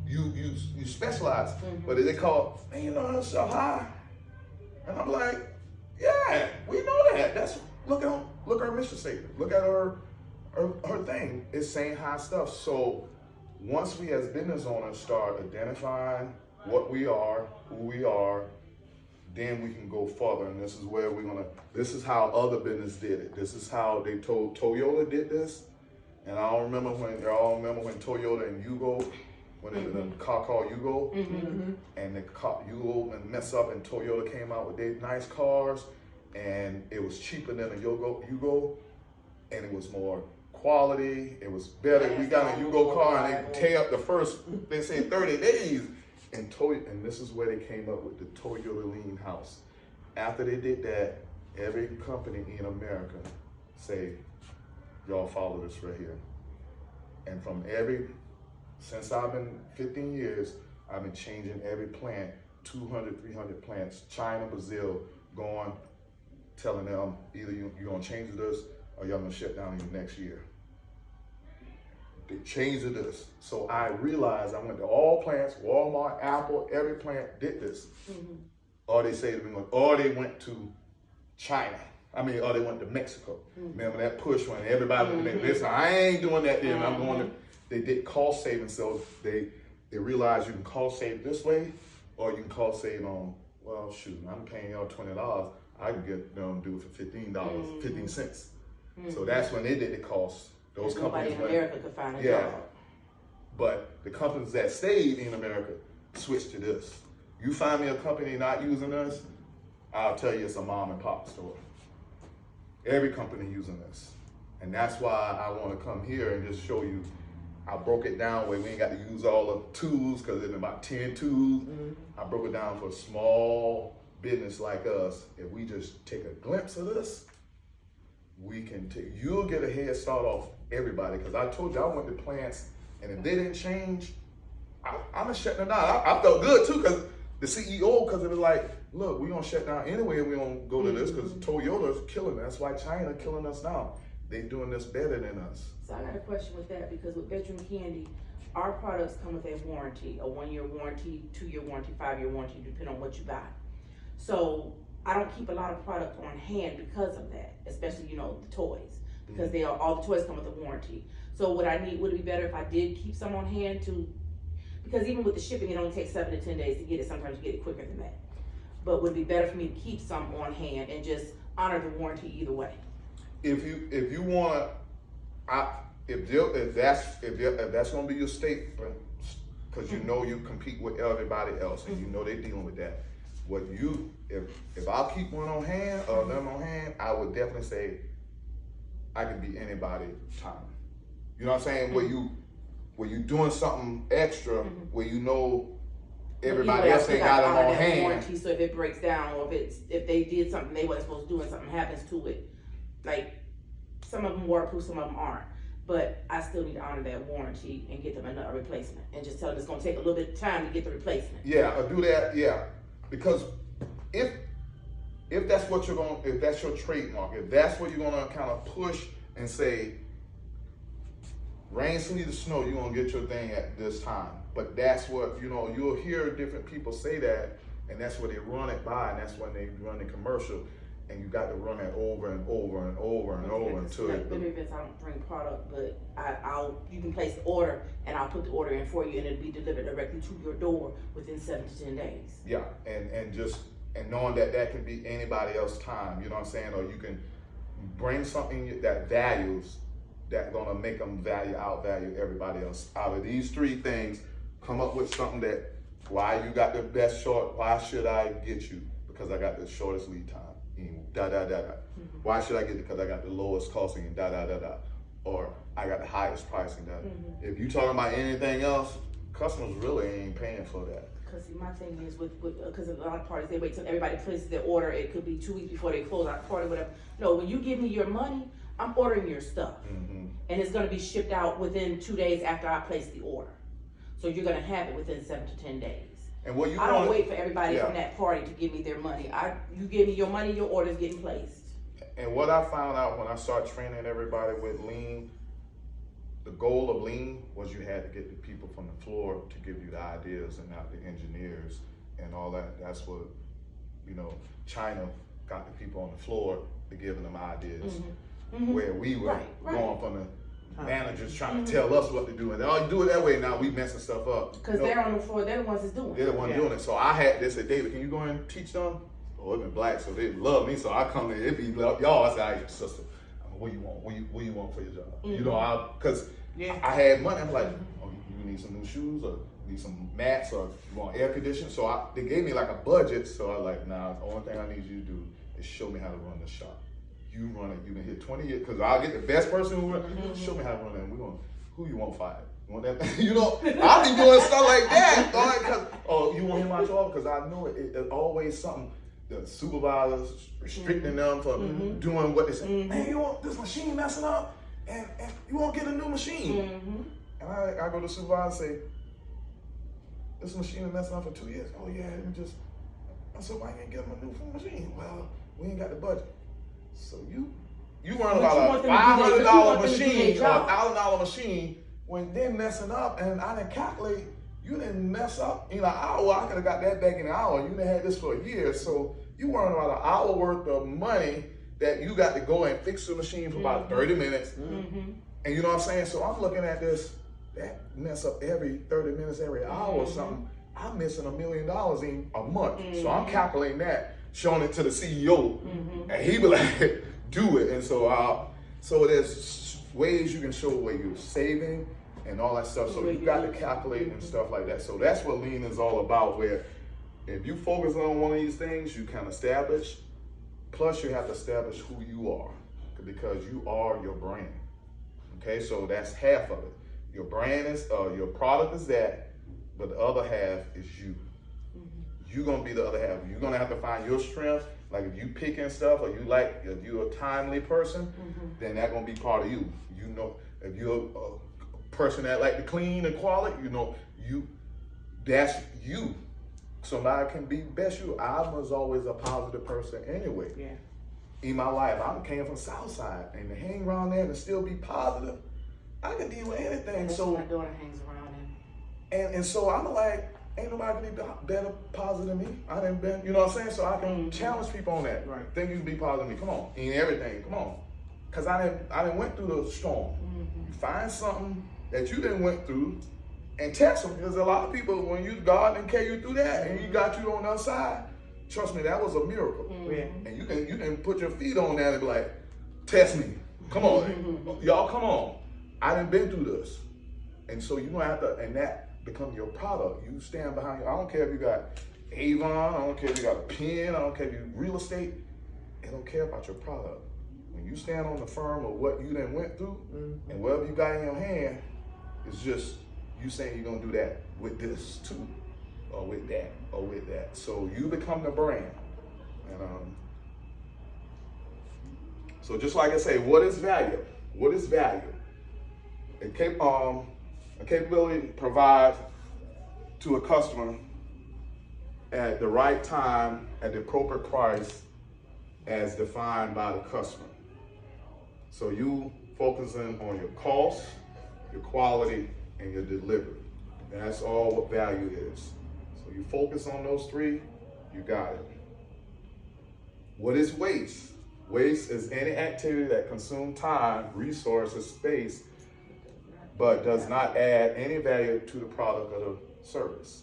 Speaker 2: you specialize. But they call, man, you know her stuff high. And I'm like, yeah, we know that. That's, look at her mission statement. Look at her thing. It's saying high stuff. So once we as business owners start identifying what we are, who we are, then we can go further. And this is where this is how other business did it. This is how they told Toyota did this. And I remember when Toyota and Yugo, when the car called Yugo, and the car Yugo messed up and Toyota came out with their nice cars, and it was cheaper than a Yugo, and it was more quality, it was better. We got a Yugo car and they tear up the first, they say 30 days. And this is where they came up with the Toyota Lean House. After they did that, every company in America say, y'all follow this right here. And since I've been 15 years, I've been changing every plant, 200, 300 plants, China, Brazil, telling them either you're gonna change this or y'all gonna shut down in the next year. They changed to this. So I realized I went to all plants, Walmart, Apple, every plant did this. Or they say to me, or they went to China. Or they went to Mexico. Remember that push when everybody was like, listen, I ain't doing that there. I'm going to, they did cost saving. So they realized you can cost save this way, or you can cost save on, well, shoot, I'm paying y'all $20. I can get them do it for $15, 15 cents. So that's when they did the cost. Those companies
Speaker 1: in America could find a job.
Speaker 2: But the companies that stayed in America switched to this. You find me a company not using us, I'll tell you it's a mom and pop store. Every company using this. And that's why I want to come here and just show you. I broke it down where we ain't got to use all the tools because there's about 10 tools. I broke it down for a small business like us. If we just take a glimpse of this, you'll get a head start off everybody. Because I told you I went to plants, and if they didn't change, I'm shutting them down. I felt good too, because the CEO, because it was like, look, we're gonna shut down anyway if we don't go to this, because Toyota's killing us. That's why China killing us now. They doing this better than us.
Speaker 1: So I got a question with that, because with Veteran Candy, our products come with a warranty, a 1-year warranty, 2-year warranty, 5-year warranty, depending on what you buy. So I don't keep a lot of product on hand because of that, especially, the toys, because all the toys come with a warranty. So would it be better if I did keep some on hand because even with the shipping, it only takes 7 to 10 days to get it. Sometimes you get it quicker than that. But would it be better for me to keep some on hand and just honor the warranty either way?
Speaker 2: If you want to, if that's going to be your statement, because you compete with everybody else and they're dealing with that. If I'll keep one on hand or them on hand, I would definitely say I can be anybody's time. You know what I'm saying? Where you doing something extra, where everybody else ain't got them on hand.
Speaker 1: Warranty, so if it breaks down, or if they did something they wasn't supposed to do and something happens to it, like some of them waterproof, some of them aren't. But I still need to honor that warranty and get them a replacement, and just tell them it's gonna take a little bit of time to get the replacement.
Speaker 2: Yeah, or do that. Yeah, because if that's what if that's your trademark, if that's what you're gonna kind of push and say, rain, sleet, or snow, you're gonna get your thing at this time. But that's what, you'll hear different people say that, and that's where they run it by, and that's when they run the commercial, and you got to run it over and over and over and over until
Speaker 1: like the events, I don't bring product, but you can place the order, and I'll put the order in for you, and it'll be delivered directly to your door within 7 to 10 days.
Speaker 2: Yeah, and knowing that can be anybody else's time, you know what I'm saying? Or you can bring something that values that's gonna make them outvalue everybody else. Out of these 3 things, come up with something that, why you got the best short, why should I get you? Because I got the shortest lead time, and da da da da. Why should I get it? Because I got the lowest costing, and da da da da. Or I got the highest pricing, da. If you talking about anything else, customers really ain't paying for that.
Speaker 1: Cause see, my thing is because a lot of parties, they wait till everybody places their order. It could be 2 weeks before they close out the party, whatever. No, when you give me your money, I'm ordering your stuff. And it's gonna be shipped out within 2 days after I place the order. So you're gonna have it within 7 to 10 days.
Speaker 2: And what you
Speaker 1: I don't
Speaker 2: want,
Speaker 1: wait for everybody from that party to give me their money. You give me your money, your order's getting placed.
Speaker 2: and what I found out when I started training everybody with lean, the goal of lean was you had to get the people from the floor to give you the ideas and not the engineers and all that. That's what, China got the people on the floor to giving them ideas. Where we were going from the managers trying to tell us what to do. And you do it that way, now we messing stuff up.
Speaker 1: Because they're on the floor, they're the ones that's doing it.
Speaker 2: They're the ones doing it. So they said, David, can you go and teach them? Oh, it been black, so they love me. So I come in, it be y'all. I say, all right, sister, what you want? What you want for your job? Because I had money. I'm like, oh, you need some new shoes, or you need some mats, or you want air conditioning? So they gave me like a budget. So I was like, nah, the only thing I need you to do is show me how to run the shop. You run it. You can hit 20 years, because I'll get the best person who show me how to run it. And who you want fired? You want that? I'll be doing stuff like that. You want him out your office? Because I know it's always something. The supervisors restricting them from doing what they say. Man, you want this machine messing up, and you won't get a new machine. And I go to the supervisor and say, this machine is messing up for 2 years. Oh yeah, I said, why you ain't get him a new machine? Well, we ain't got the budget. So you run about a $500 machine or $1,000 machine when they're messing up, and I didn't calculate. You didn't mess up in an hour. I could have got that back in an hour. You done had this for a year. So you weren't about an hour worth of money that you got to go and fix the machine for about 30 minutes. And you know what I'm saying? So I'm looking at this, that mess up every 30 minutes, every hour or something. I'm missing $1 million in a month. So I'm calculating that, showing it to the CEO. And he be like, do it. And so there's ways you can show where you're saving and all that stuff. So you got to calculate and stuff like that. So that's what lean is all about, where if you focus on one of these things, you can establish, plus you have to establish who you are, because you are your brand. Okay, so that's half of it. Your brand is, your product is that, but the other half is you. You're gonna be the other half. You're gonna have to find your strength. Like if you picking stuff, or if you're a timely person, then that's gonna be part of you. If you're a person that like to clean and quality, that's you. Somebody can be best you. I was always a positive person anyway. In my life, I came from Southside, and to hang around there and still be positive, I can deal with anything.
Speaker 1: That's
Speaker 2: so
Speaker 1: my daughter hangs around in.
Speaker 2: And so I'm like, ain't nobody can be better positive than me. I done been, you know what I'm saying? So I can challenge people on that.
Speaker 3: Right.
Speaker 2: Think you can be positive than me. Come on, in everything. Come on, cause I didn't went through the storm. You find something that you didn't went through, and test them. Because a lot of people, when God didn't carry you through that, and He got you on the other side, trust me, that was a miracle. And you can put your feet on that and be like, test me. Come on, y'all, come on. I done been through this, and so you gonna have to, and that become your product. You stand behind you. I don't care if you got Avon. I don't care if you got a pen. I don't care if you real estate. I don't care about your product. When you stand on the firm of what you done went through, and whatever you got in your hand, it's just you saying you're gonna do that with this too, or with that, or with that. So you become the brand. And so just like I say, what is value? What is value? A capability provides to a customer at the right time, at the appropriate price, as defined by the customer. So you focusing on your cost, your quality, and your delivery. That's all what value is. So you focus on those three, you got it. What is waste? Waste is any activity that consumes time, resources, space, but does not add any value to the product or the service.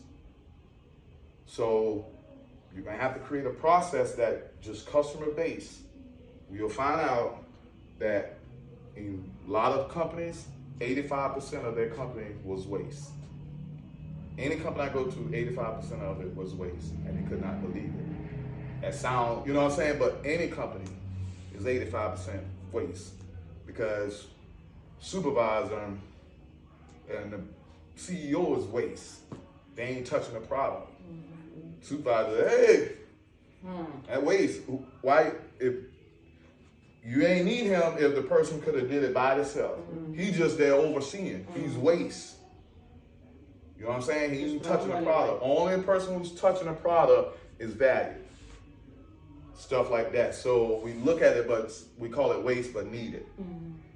Speaker 2: So you're gonna have to create a process that just customer based. You'll find out that in a lot of companies, 85% of their company was waste. Any company I go to, 85% of it was waste, and they could not believe it. That sound, you know what I'm saying? But any company is 85% waste because supervisor and the CEO is waste. They ain't touching the product. Supervisor, hey, that waste. Why? If you ain't need him, if the person could have did it by themselves, he just there overseeing. He's waste. You know what I'm saying? He ain't touching the product. Only person who's touching the product is value. Stuff like that. So we look at it, but we call it waste, but needed.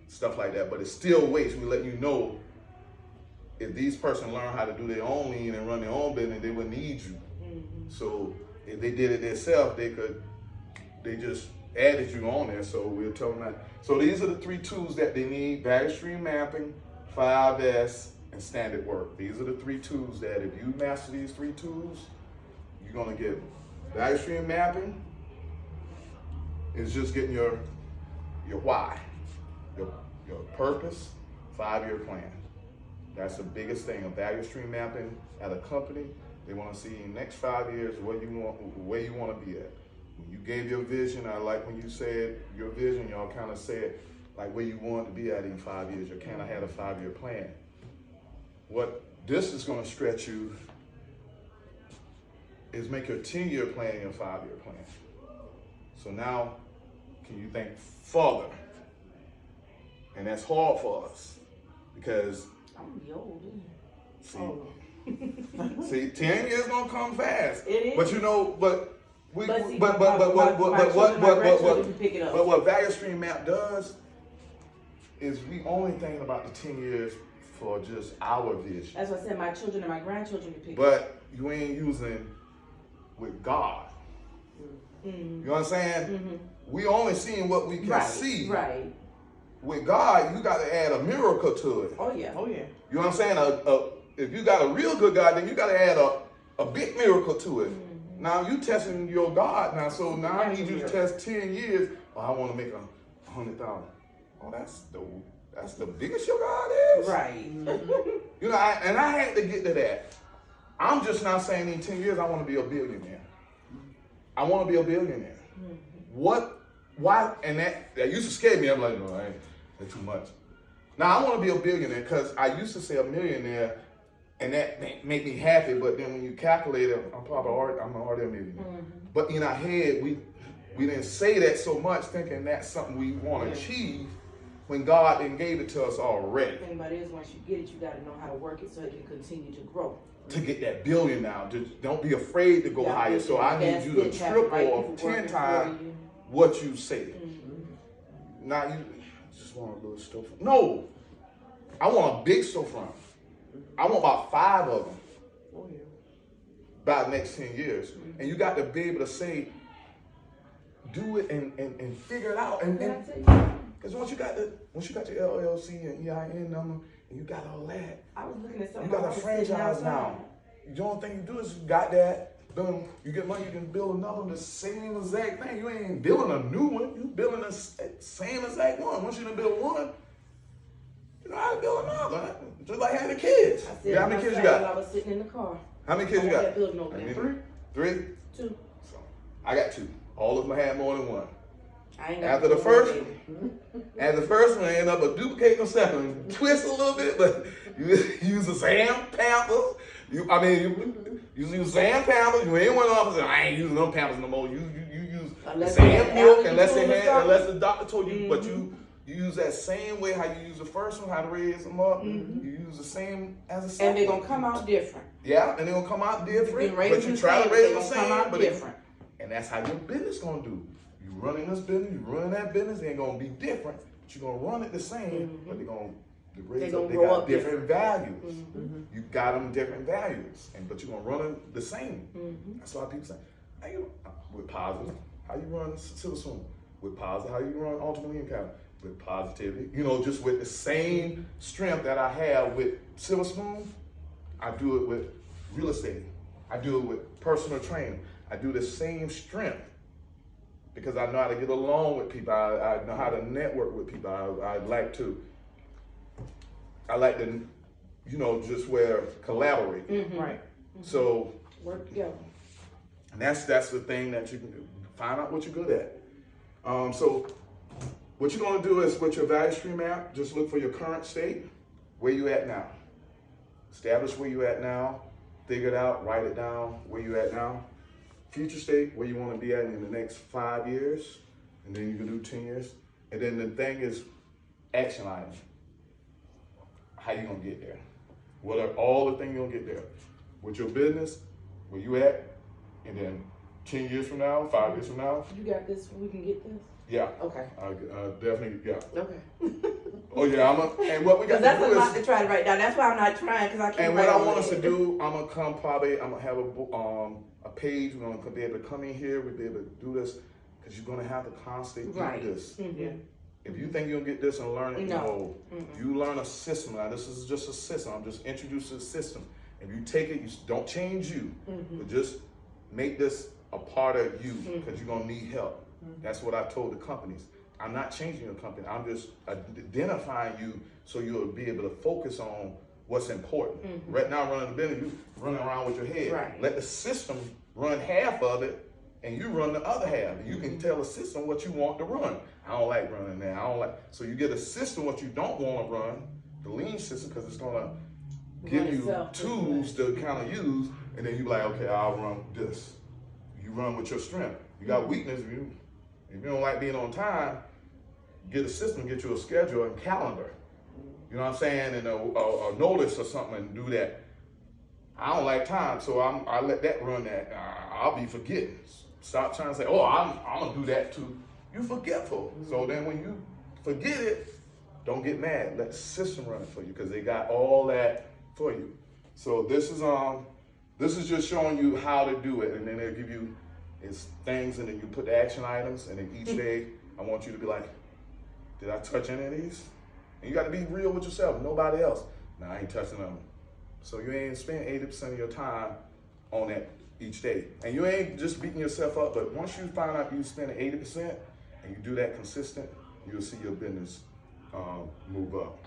Speaker 2: Stuff like that. But it's still waste. We let you know if these person learn how to do their own lean and run their own business, they would need you. So if they did it themselves, they just added you on there. So we'll tell them that. So these are the 3 tools that they need: value stream mapping, 5S, and standard work. These are the 3 tools that if you master these 3 tools, you're gonna get value stream mapping. Is just getting your why, your purpose, 5-year plan. That's the biggest thing. A value stream mapping at a company. They want to see in the next 5 years where you want to be at. When you gave your vision, I like when you said your vision, y'all kind of said like where you want to be at in 5 years. You kind of had a 5-year plan. What this is going to stretch you is make your 10-year plan your 5-year plan. So now, can you think further? And that's hard for us because
Speaker 1: I'm gonna be old.
Speaker 2: see, 10 years gonna come fast.
Speaker 1: It is.
Speaker 2: But you know, but what value stream map does is we only thinking about the 10 years for just our vision.
Speaker 1: That's what I said. My children and my grandchildren can pick it up.
Speaker 2: But you ain't using with God. You know what I'm saying? We only seeing what we can see.
Speaker 1: Right.
Speaker 2: With God, you got to add a miracle to it.
Speaker 1: Oh yeah.
Speaker 3: Oh yeah.
Speaker 2: You know what I'm saying? If you got a real good God, then you got to add a big miracle to it. Now you testing your God now, so now I need you to test 10 years. Well, I want to make 100,000. Oh, that's the biggest your God is.
Speaker 1: Right.
Speaker 2: You know, I had to get to that. I'm just not saying in 10 years I want to be a billionaire. I want to be a billionaire. Why? And that used to scare me. I'm like, no, that's too much. Now I want to be a billionaire because I used to say a millionaire, and that make me happy. But then when you calculate it, I'm already a millionaire. But in our head, we didn't say that so much, thinking that's something we want to achieve when God then gave it to us already.
Speaker 1: The thing about it is, once you get it, you got to know how to work it so it can continue to grow.
Speaker 2: To get that billion now, just don't be afraid to go higher. So I need you to triple or 10 times what you say. Now you just want a little storefront. No, I want a big storefront. I want about 5 of them by the next 10 years. And you got to be able to say, do it and figure it out. And because once you got your LLC and EIN number and you got all that,
Speaker 1: I was looking at something.
Speaker 2: you got a franchise now. The only thing you do is you got that. Boom, you get money, you can build another one, the same exact thing. You ain't building a new one, you building the same exact one. Once you done build one, you know how to build another. Just like having kids. How many kids you got?
Speaker 1: I was sitting in the car.
Speaker 2: How many kids you got?
Speaker 1: That building over there.
Speaker 2: 3?
Speaker 1: 2.
Speaker 2: So, I got 2. All of them had more than one.
Speaker 1: I ain't got
Speaker 2: After the first one, I end up duplicating the second one. Twist a little bit, but you use the same pampers. You use same pampers. You ain't one off and say, I ain't using them pampers no more. You use the same milk unless the doctor told you, but you use that same way how you use the first one, how to raise them up. You use the same as a second.
Speaker 1: And they're gonna come out different.
Speaker 2: Yeah, and they're gonna come out different. But you try to raise them same, but different. And that's how your business gonna do. You running this business, you running that business, they ain't gonna be different, but you're gonna run it the same, but they got different values. You got them different values, but you're gonna run them the same. That's why people say, hey, with positive, how you run Silver Spoon? With positive, how you run Ultimately Encounter? With positivity, just with the same strength that I have with Silver Spoon, I do it with real estate. I do it with personal training. I do the same strength because I know how to get along with people. I know how to network with people. I like to, you know, just where collaborate.
Speaker 3: Right.
Speaker 2: So
Speaker 1: Work together.
Speaker 2: and that's the thing that you can do. Find out what you're good at. So what you're gonna do is with your value stream map, just look for your current state, where you at now. Establish where you at now, figure it out, write it down, where you at now. Future state, where you wanna be at in the next 5 years, and then you can do 10 years. And then the thing is, action item. How you gonna get there? What are all the things you're gonna get there? With your business, where you at, and then 10 years from now, 5 years from now,
Speaker 1: You got this, we can get this?
Speaker 2: yeah.
Speaker 1: Okay.
Speaker 2: Definitely, yeah.
Speaker 1: Okay.
Speaker 2: Oh yeah, and what we got
Speaker 1: Because that's
Speaker 2: to
Speaker 1: a
Speaker 2: do
Speaker 1: lot
Speaker 2: is,
Speaker 1: to try to write down. That's why I'm not trying, because I can't
Speaker 2: and
Speaker 1: write
Speaker 2: what I
Speaker 1: all
Speaker 2: want
Speaker 1: of
Speaker 2: us
Speaker 1: it.
Speaker 2: to do, I'm gonna have a page. We're gonna be able to come in here. We'll be able to do this because you're gonna have to constantly
Speaker 1: Right.
Speaker 2: do this.
Speaker 1: Mhm.
Speaker 3: Yeah.
Speaker 2: If you think you'll get this and learn it,
Speaker 1: No.
Speaker 2: you learn a system. Now this is just a system. I'm just introducing a system. If you take it, you don't change you, but just make this a part of you because you're gonna need help. That's what I told the companies. I'm not changing your company. I'm just identifying you so you'll be able to focus on what's important. Right now, running the business, you running around with your head.
Speaker 1: Right.
Speaker 2: Let the system run half of it, and you run the other half. You can tell the system what you want to run. I don't like running that. I don't like. So you get a system what you don't want to run, the lean system, because it's gonna give
Speaker 1: Run
Speaker 2: you
Speaker 1: itself.
Speaker 2: tools to kind of use, and then you be like, okay, I'll run this. You run with your strength. You got weakness. If you don't like being on time, get a system, get you a schedule and calendar. You know what I'm saying? And a notice or something and do that. I don't like time, so I let that run that. I'll be forgetting. Stop trying to say, oh, I'm gonna do that too. You forgetful. So then when you forget it, don't get mad. Let the system run it for you because they got all that for you. So this is just showing you how to do it, and then they'll give you things, and then you put the action items, and then each day I want you to be like, did I touch any of these? And you got to be real with yourself, nobody else. Nah, I ain't touching them. So you ain't spend 80% of your time on that each day. And you ain't just beating yourself up, but once you find out you spend 80% and you do that consistent, you'll see your business move up.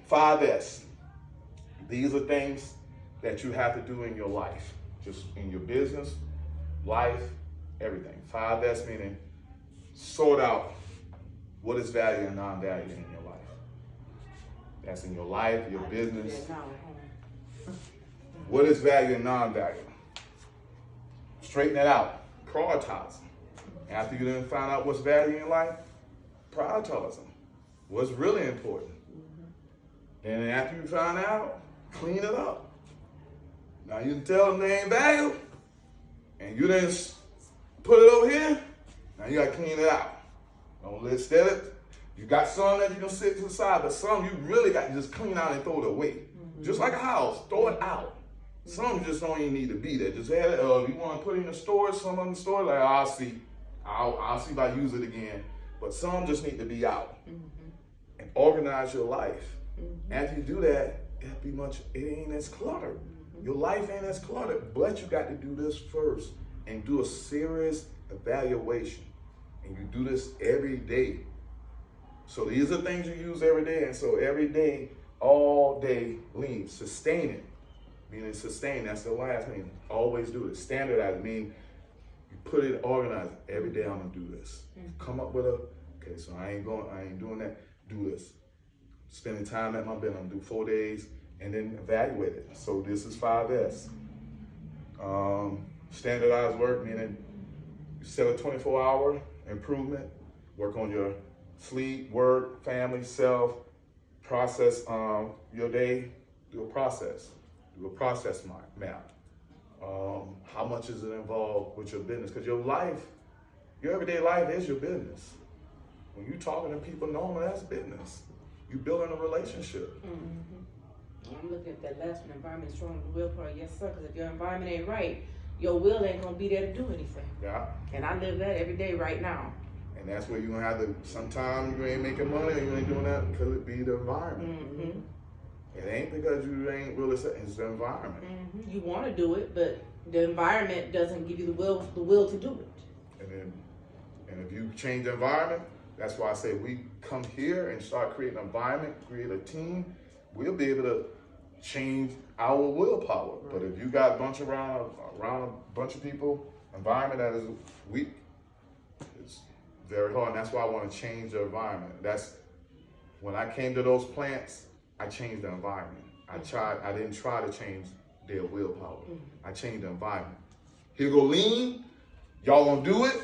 Speaker 2: 5S. These are things that you have to do in your life, just in your business, life, everything. 5S meaning sort out what is value and non-value in your life. That's in your life, your business. What is value and non-value? Straighten that out. Prioritize them. After you then find out what's value in your life, prioritize them. What's really important. And after you find out, clean it up. Now you can tell them they ain't value, and you didn't put it over here. Now you gotta clean it out. Don't let it. You got some that you can sit to the side, but some you really got to just clean out and throw it away. Just like a house, throw it out. Some just don't even need to be there. Just have it. If you want to put it in the storage, some in the store, like I'll see if I use it again. But some just need to be out and organize your life. After you do that, it ain't as cluttered. Your life ain't as cluttered, but you got to do this first and do a serious evaluation. And you do this every day. So these are things you use every day. And so every day, all day, lean, sustain it. Meaning sustain, that's the last meaning. Always do it. Standardize, meaning you put it, organize it. Every day I'm gonna do this. Come up with okay, so I ain't doing that, do this. Spending time at my bed, I'm gonna do 4 days and then evaluate it. So this is 5S. Standardized work, meaning you set a 24-hour improvement, work on your sleep, work, family, self, process your day, do a process map. How much is it involved with your business? Because your everyday life is your business. When you're talking to people, normally that's business. You building a relationship.
Speaker 1: I'm looking at that last one, environment strong, the will part. Yes, sir, because if your environment ain't right, your will ain't going to be there to do anything.
Speaker 2: Yeah.
Speaker 1: And I live that every day right now.
Speaker 2: And that's where you're going to have to, sometimes you ain't making money and you ain't doing that because it be the environment. It ain't because you ain't really, it's the environment.
Speaker 1: You want to do it, but the environment doesn't give you the will to do it.
Speaker 2: And if you change the environment, that's why I say we come here and start creating an environment, create a team, we'll be able to change our willpower. But if you got a bunch around a bunch of people, environment that is weak, it's very hard. And that's why I want to change the environment. That's when I came to those plants, I changed the environment. I didn't try to change their willpower. I changed the environment. Here go lean, y'all gonna do it.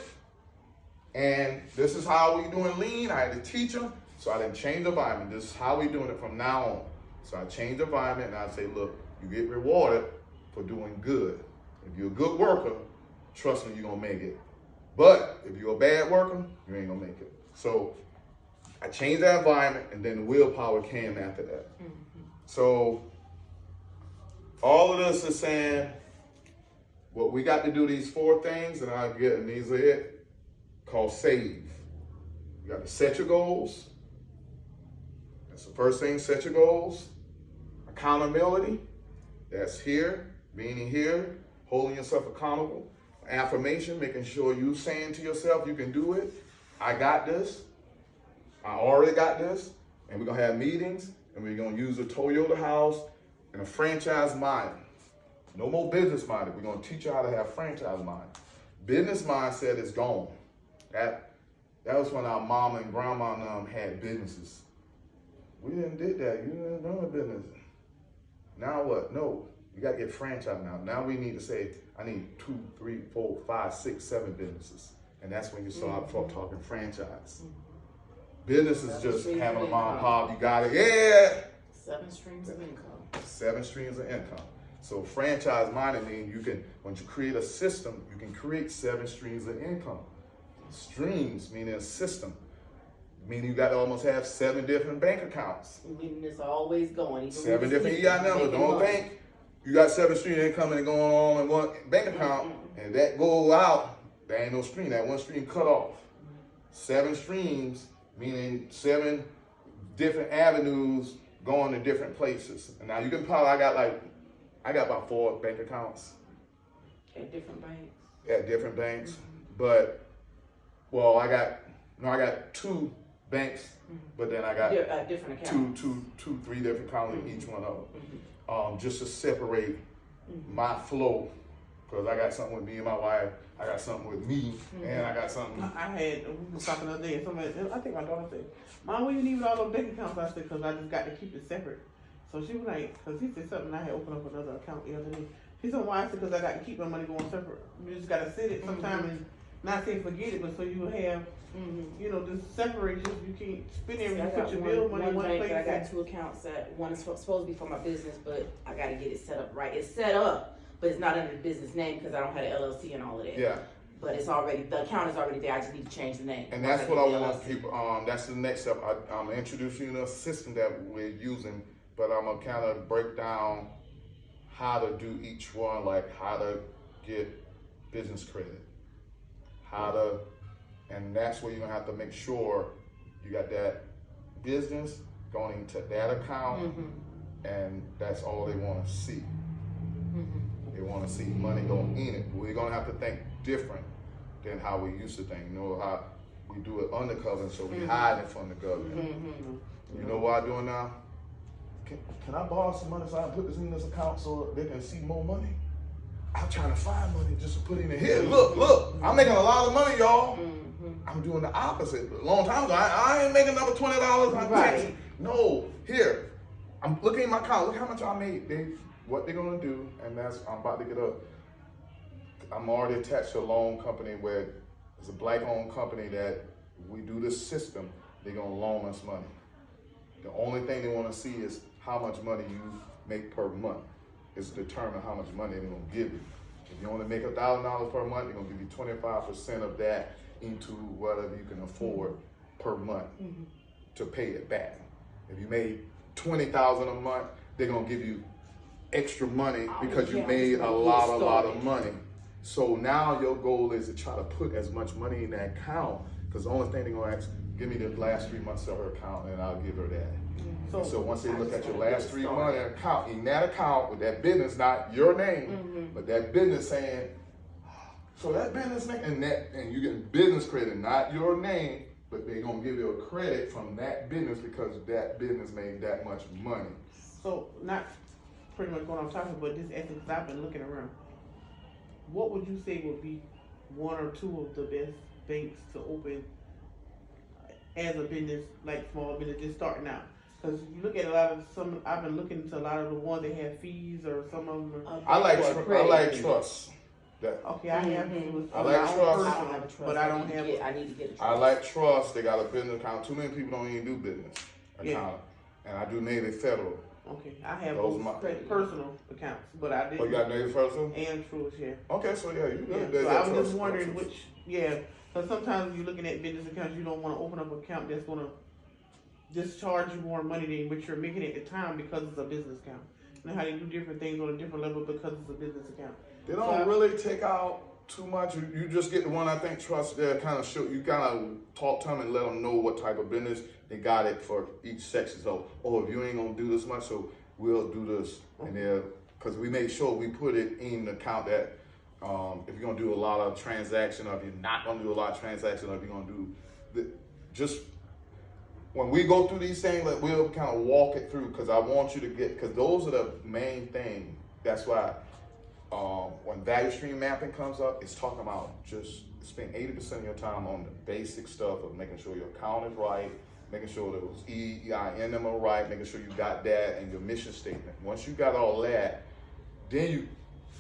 Speaker 2: And this is how we doing lean. I had to teach them, so I didn't change the environment. This is how we doing it from now on. So I changed the environment and I say, look, you get rewarded for doing good. If you're a good worker, trust me, you're gonna make it. But if you're a bad worker, you ain't gonna make it. So I changed that environment and then the willpower came after that. So all of this is saying, what we got to do these 4 things, and I'll get, and these are it, called save. You got to set your goals. That's the first thing, set your goals. Accountability, that's here, being here, holding yourself accountable. Affirmation, making sure you saying to yourself, you can do it. I got this. I already got this. And we're going to have meetings, and we're going to use a Toyota house and a franchise mind. No more business minded. We're going to teach you how to have franchise mind. Business mindset is gone. That was when our mama and grandma and them had businesses. We didn't did that. You didn't run a business. Now what? No, you got to get franchise now. Now we need to say, I need 2, 3, 4, 5, 6, 7 businesses. And that's when you start talking franchise. Business is just having a mom and pop. You got it. Yeah.
Speaker 1: 7 streams of income.
Speaker 2: 7 streams of income. So franchise minded means you can, once you create a system, you can create 7 streams of income. Streams meaning a system. Meaning you got to almost have 7 different bank accounts.
Speaker 1: Meaning it's always going.
Speaker 2: 7 different EI numbers. Don't think you got 7 streams of income and going on in one bank account, and that go out, there ain't no stream. That one stream cut off. 7 streams meaning 7 different avenues going to different places. And now you can probably, I got about 4 bank accounts.
Speaker 1: At different banks?
Speaker 2: At different banks. But, well, I got 2 banks, but then I got
Speaker 1: different accounts.
Speaker 2: 3 different accounts in each one of them. Just to separate my flow. Because I got something with me and my wife, I got something with me, and I got something.
Speaker 3: We was talking the other day, and somebody, I think my daughter said, Mom, what you need with all those bank accounts? I said, because I just got to keep it separate. So she was like, because he said something, I had opened up another account the other day. She said, why? I said, because I got to keep my money going separate. You just got to set it sometime and not say forget it, but so you have, you know, just separate, just you can't spend everything, put your bill money in one place.
Speaker 1: I got 2 accounts that one is supposed to be for my business, but I got to get it set up right. It's set up, but it's not under the business name because I don't have the LLC and all of that.
Speaker 2: Yeah.
Speaker 1: But it's already, the account is already there. I just need to change the name.
Speaker 2: And that's what I want people, that's the next step. I'm introducing you to a system that we're using, but I'm gonna kind of break down how to do each one, like how to get business credit, and that's where you're gonna have to make sure you got that business going into that account, and that's all they wanna see. They wanna see money going in it. We're gonna have to think different than how we used to think. You know how we do it undercover, so we hide it from the government. You know what I'm doing now? Can I borrow some money so I can put this in this account so they can see more money? I'm trying to find money just to put in here. Look, I'm making a lot of money, y'all. I'm doing the opposite. A long time ago, I ain't making another $20.
Speaker 1: Right.
Speaker 2: No, here. I'm looking at my account. Look how much I made. What they're gonna do, and I'm about to get up. I'm already attached to a loan company where it's a black-owned company that we do this system. They're gonna loan us money. The only thing they want to see is how much money you make per month. It's determine how much money they're gonna give you. If you only make $1,000 per month, they're gonna give you 25% of that into whatever you can afford per month to pay it back. If you made $20,000 a month, they're gonna give you extra money because you made a lot of money. So now your goal is to try to put as much money in that account, because the only thing they're gonna ask, give me the last 3 months of her account and I'll give her that. So once they look at your last 3 months account, in that account with that business, not your name, but that business saying, So that business name and you get business credit, not your name, but they're gonna give you a credit from that business because that business made that much money.
Speaker 3: So not pretty much what I'm talking about, just asking because I've been looking around. What would you say would be one or two of the best banks to open as a business, like small business, just starting out? Because you look at a lot of I've been looking into a lot of the ones that have fees, or some of them are.
Speaker 2: I like trust.
Speaker 3: Okay, I have.
Speaker 2: I like trust.
Speaker 1: I don't have a trust.
Speaker 3: But I don't have.
Speaker 1: I need to get a trust.
Speaker 2: I like trust. They got a business account. Too many people don't even do business account, and I do Navy Federal.
Speaker 3: Okay, I have
Speaker 2: Those
Speaker 3: both
Speaker 2: my
Speaker 3: personal accounts, but I didn't.
Speaker 2: Oh, you got Navy Federal?
Speaker 3: And Truist, yeah.
Speaker 2: Okay, so yeah, you good.
Speaker 3: Yeah, so I was just wondering which, because sometimes when you're looking at business accounts, you don't want to open up an account that's going to just charge you more money than what you're making at the time because it's a business account. You know how they do different things on a different level because it's a business account.
Speaker 2: They don't really take out too much. You just get the one I think trust there kind of show you kind of talk to them and let them know what type of business they got it for each section. So, if you ain't gonna do this much, so we'll do this, and then because we make sure we put it in the account that if you're gonna do a lot of transaction, or if you're not gonna do a lot of transaction, or if you're gonna do just when we go through these things, like we'll kind of walk it through because I want you to get because those are the main thing. That's why. When value stream mapping comes up, it's talking about just spend 80% of your time on the basic stuff of making sure your account is right, making sure those EIN number are right, making sure you got that and your mission statement. Once you got all that, then you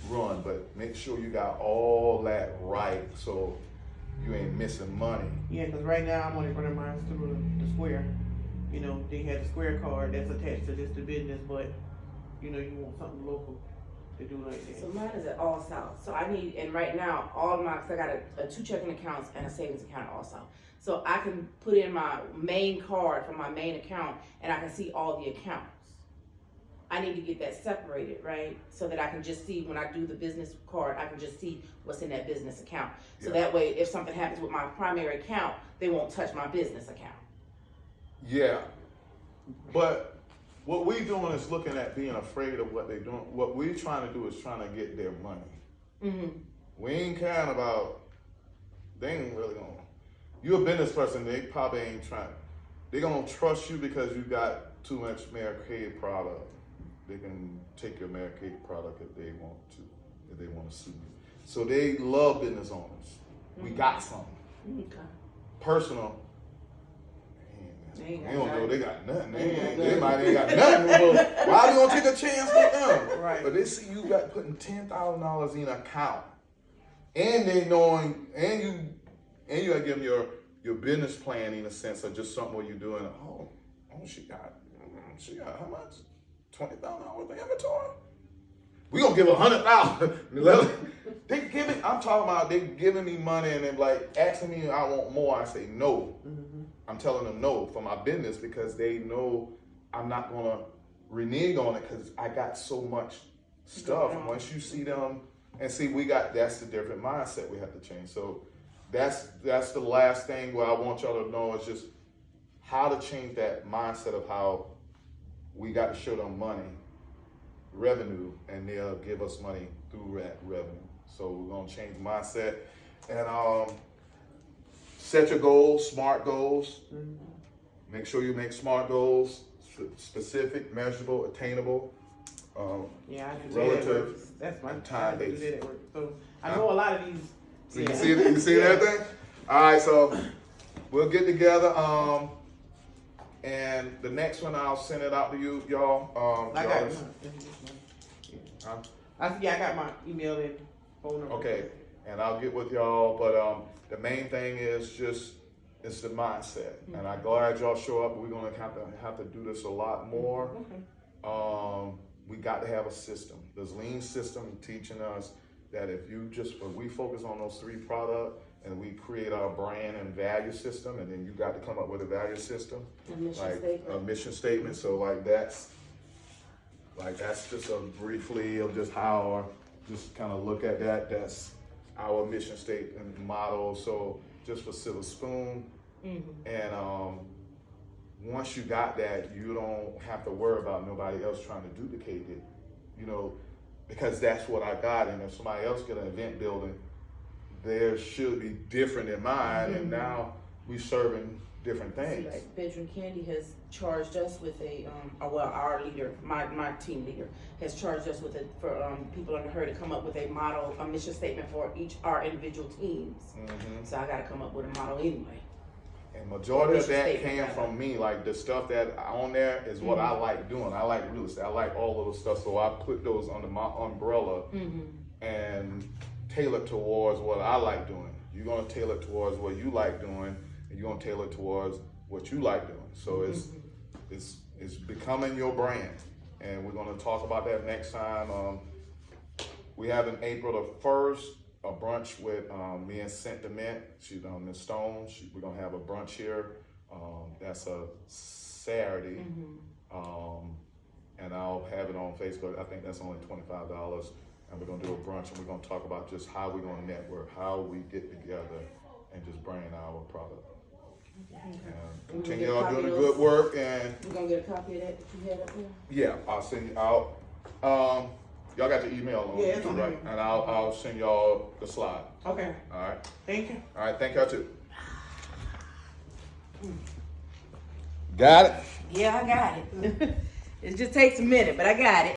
Speaker 2: run, but make sure you got all that right so you ain't missing money.
Speaker 3: Yeah, because right now I'm only running mine through the Square. You know, they had the Square card that's attached to just the business, but you know, you want something local to do like that.
Speaker 1: So mine is at All South. So I need, and right now, all of my, cause I got a 2 checking accounts and a savings account at All South. So I can put in my main card from my main account and I can see all the accounts. I need to get that separated, right? So that I can just see when I do the business card, I can just see what's in that business account. So that way, if something happens with my primary account, they won't touch my business account.
Speaker 2: Yeah, but what we doing is looking at being afraid of what they're doing. What we're trying to do is trying to get their money.
Speaker 1: Mm-hmm.
Speaker 2: We ain't caring about, they ain't really gonna, you're a business person, they probably ain't trying, they gonna trust you because you got too much Medicaid product. They can take your Medicaid product if they want to sue you. So they love business owners. We got some.
Speaker 1: Okay.
Speaker 2: Personal,
Speaker 1: They
Speaker 2: they don't know they got nothing. They might ain't got nothing. But why you gonna take a chance with them?
Speaker 3: Right.
Speaker 2: But they see you got putting $10,000 in an account, and they knowing, and you gotta give them your business plan in a sense of just something where you're doing. Oh, she got how much? $20,000 worth of inventory. We gonna give $100,000. They giving. I'm talking about they giving me money and then like asking me I want more. I say no.
Speaker 3: Mm-hmm.
Speaker 2: I'm telling them no for my business because they know I'm not gonna renege on it because I got so much stuff. And once you see them and see that's the different mindset we have to change. So that's the last thing where I want y'all to know is just how to change that mindset of how we got to show them money, revenue, and they'll give us money through that revenue. So we're gonna change the mindset and set your goals, SMART goals.
Speaker 3: Mm-hmm.
Speaker 2: Make sure you make SMART goals, specific, measurable, attainable,
Speaker 3: Yeah, I do
Speaker 2: relative,
Speaker 3: that. That's my
Speaker 2: time
Speaker 3: I do
Speaker 2: based.
Speaker 3: that at work. So I know a lot of these.
Speaker 2: So you see that thing? All right, so we'll get together. And the next one I'll send it out to you, y'all.
Speaker 3: I got it.
Speaker 2: Huh?
Speaker 3: I got my email and phone number.
Speaker 2: Okay, and I'll get with y'all, but the main thing is just it's the mindset, and I'm glad y'all show up. We're gonna have to do this a lot more.
Speaker 3: Okay.
Speaker 2: We got to have a system. This lean system teaching us that if we focus on those 3 products and we create our brand and value system, and then you got to come up with a value system,
Speaker 1: A mission
Speaker 2: like
Speaker 1: statement.
Speaker 2: a mission statement. So that's just a briefly of just how just kind of look at that. That's our mission statement motto. So just for Silver Spoon, and once you got that, you don't have to worry about nobody else trying to duplicate it, because that's what I got. And if somebody else get an event building, theirs should be different than mine, and
Speaker 1: Mhm.
Speaker 2: now we serving different
Speaker 1: See,
Speaker 2: things.
Speaker 1: like Bedroom Candy has charged us with a, our leader, my team leader, has charged us with for people under her to come up with a model, a mission statement for our individual teams.
Speaker 2: Mhm.
Speaker 1: So I gotta come up with a model anyway.
Speaker 2: And majority of
Speaker 1: Mission
Speaker 2: that
Speaker 1: statement,
Speaker 2: came
Speaker 1: rather.
Speaker 2: from me. Like the stuff that on there is what I like doing. I like real estate. I like all of those stuff. So I put those under my umbrella and tailor towards what I like doing. You're gonna tailor towards what you like doing, and you're gonna tailor towards what you like doing. So it's becoming your brand, and we're gonna talk about that next time. We have in April the 1st a brunch with me and Sentiment. She's Miss Stone. We're gonna have a brunch here. That's a Saturday, and I'll have it on Facebook. I think that's only $25, and we're gonna do a brunch, and we're gonna talk about just how we're gonna network, how we get together, and just bring our product. And continue on doing the good work, and
Speaker 1: We're gonna get a copy of that you had up there?
Speaker 2: yeah, I'll send you out. Y'all got the email on
Speaker 3: Yeah,
Speaker 2: it
Speaker 3: it's
Speaker 2: too,
Speaker 3: on
Speaker 2: right?
Speaker 3: there.
Speaker 2: And I'll send y'all the slide.
Speaker 3: Okay,
Speaker 2: All right.
Speaker 3: thank you.
Speaker 2: All right. Thank y'all too. Got it.
Speaker 1: Yeah, I got it. It just takes a minute, but I got it.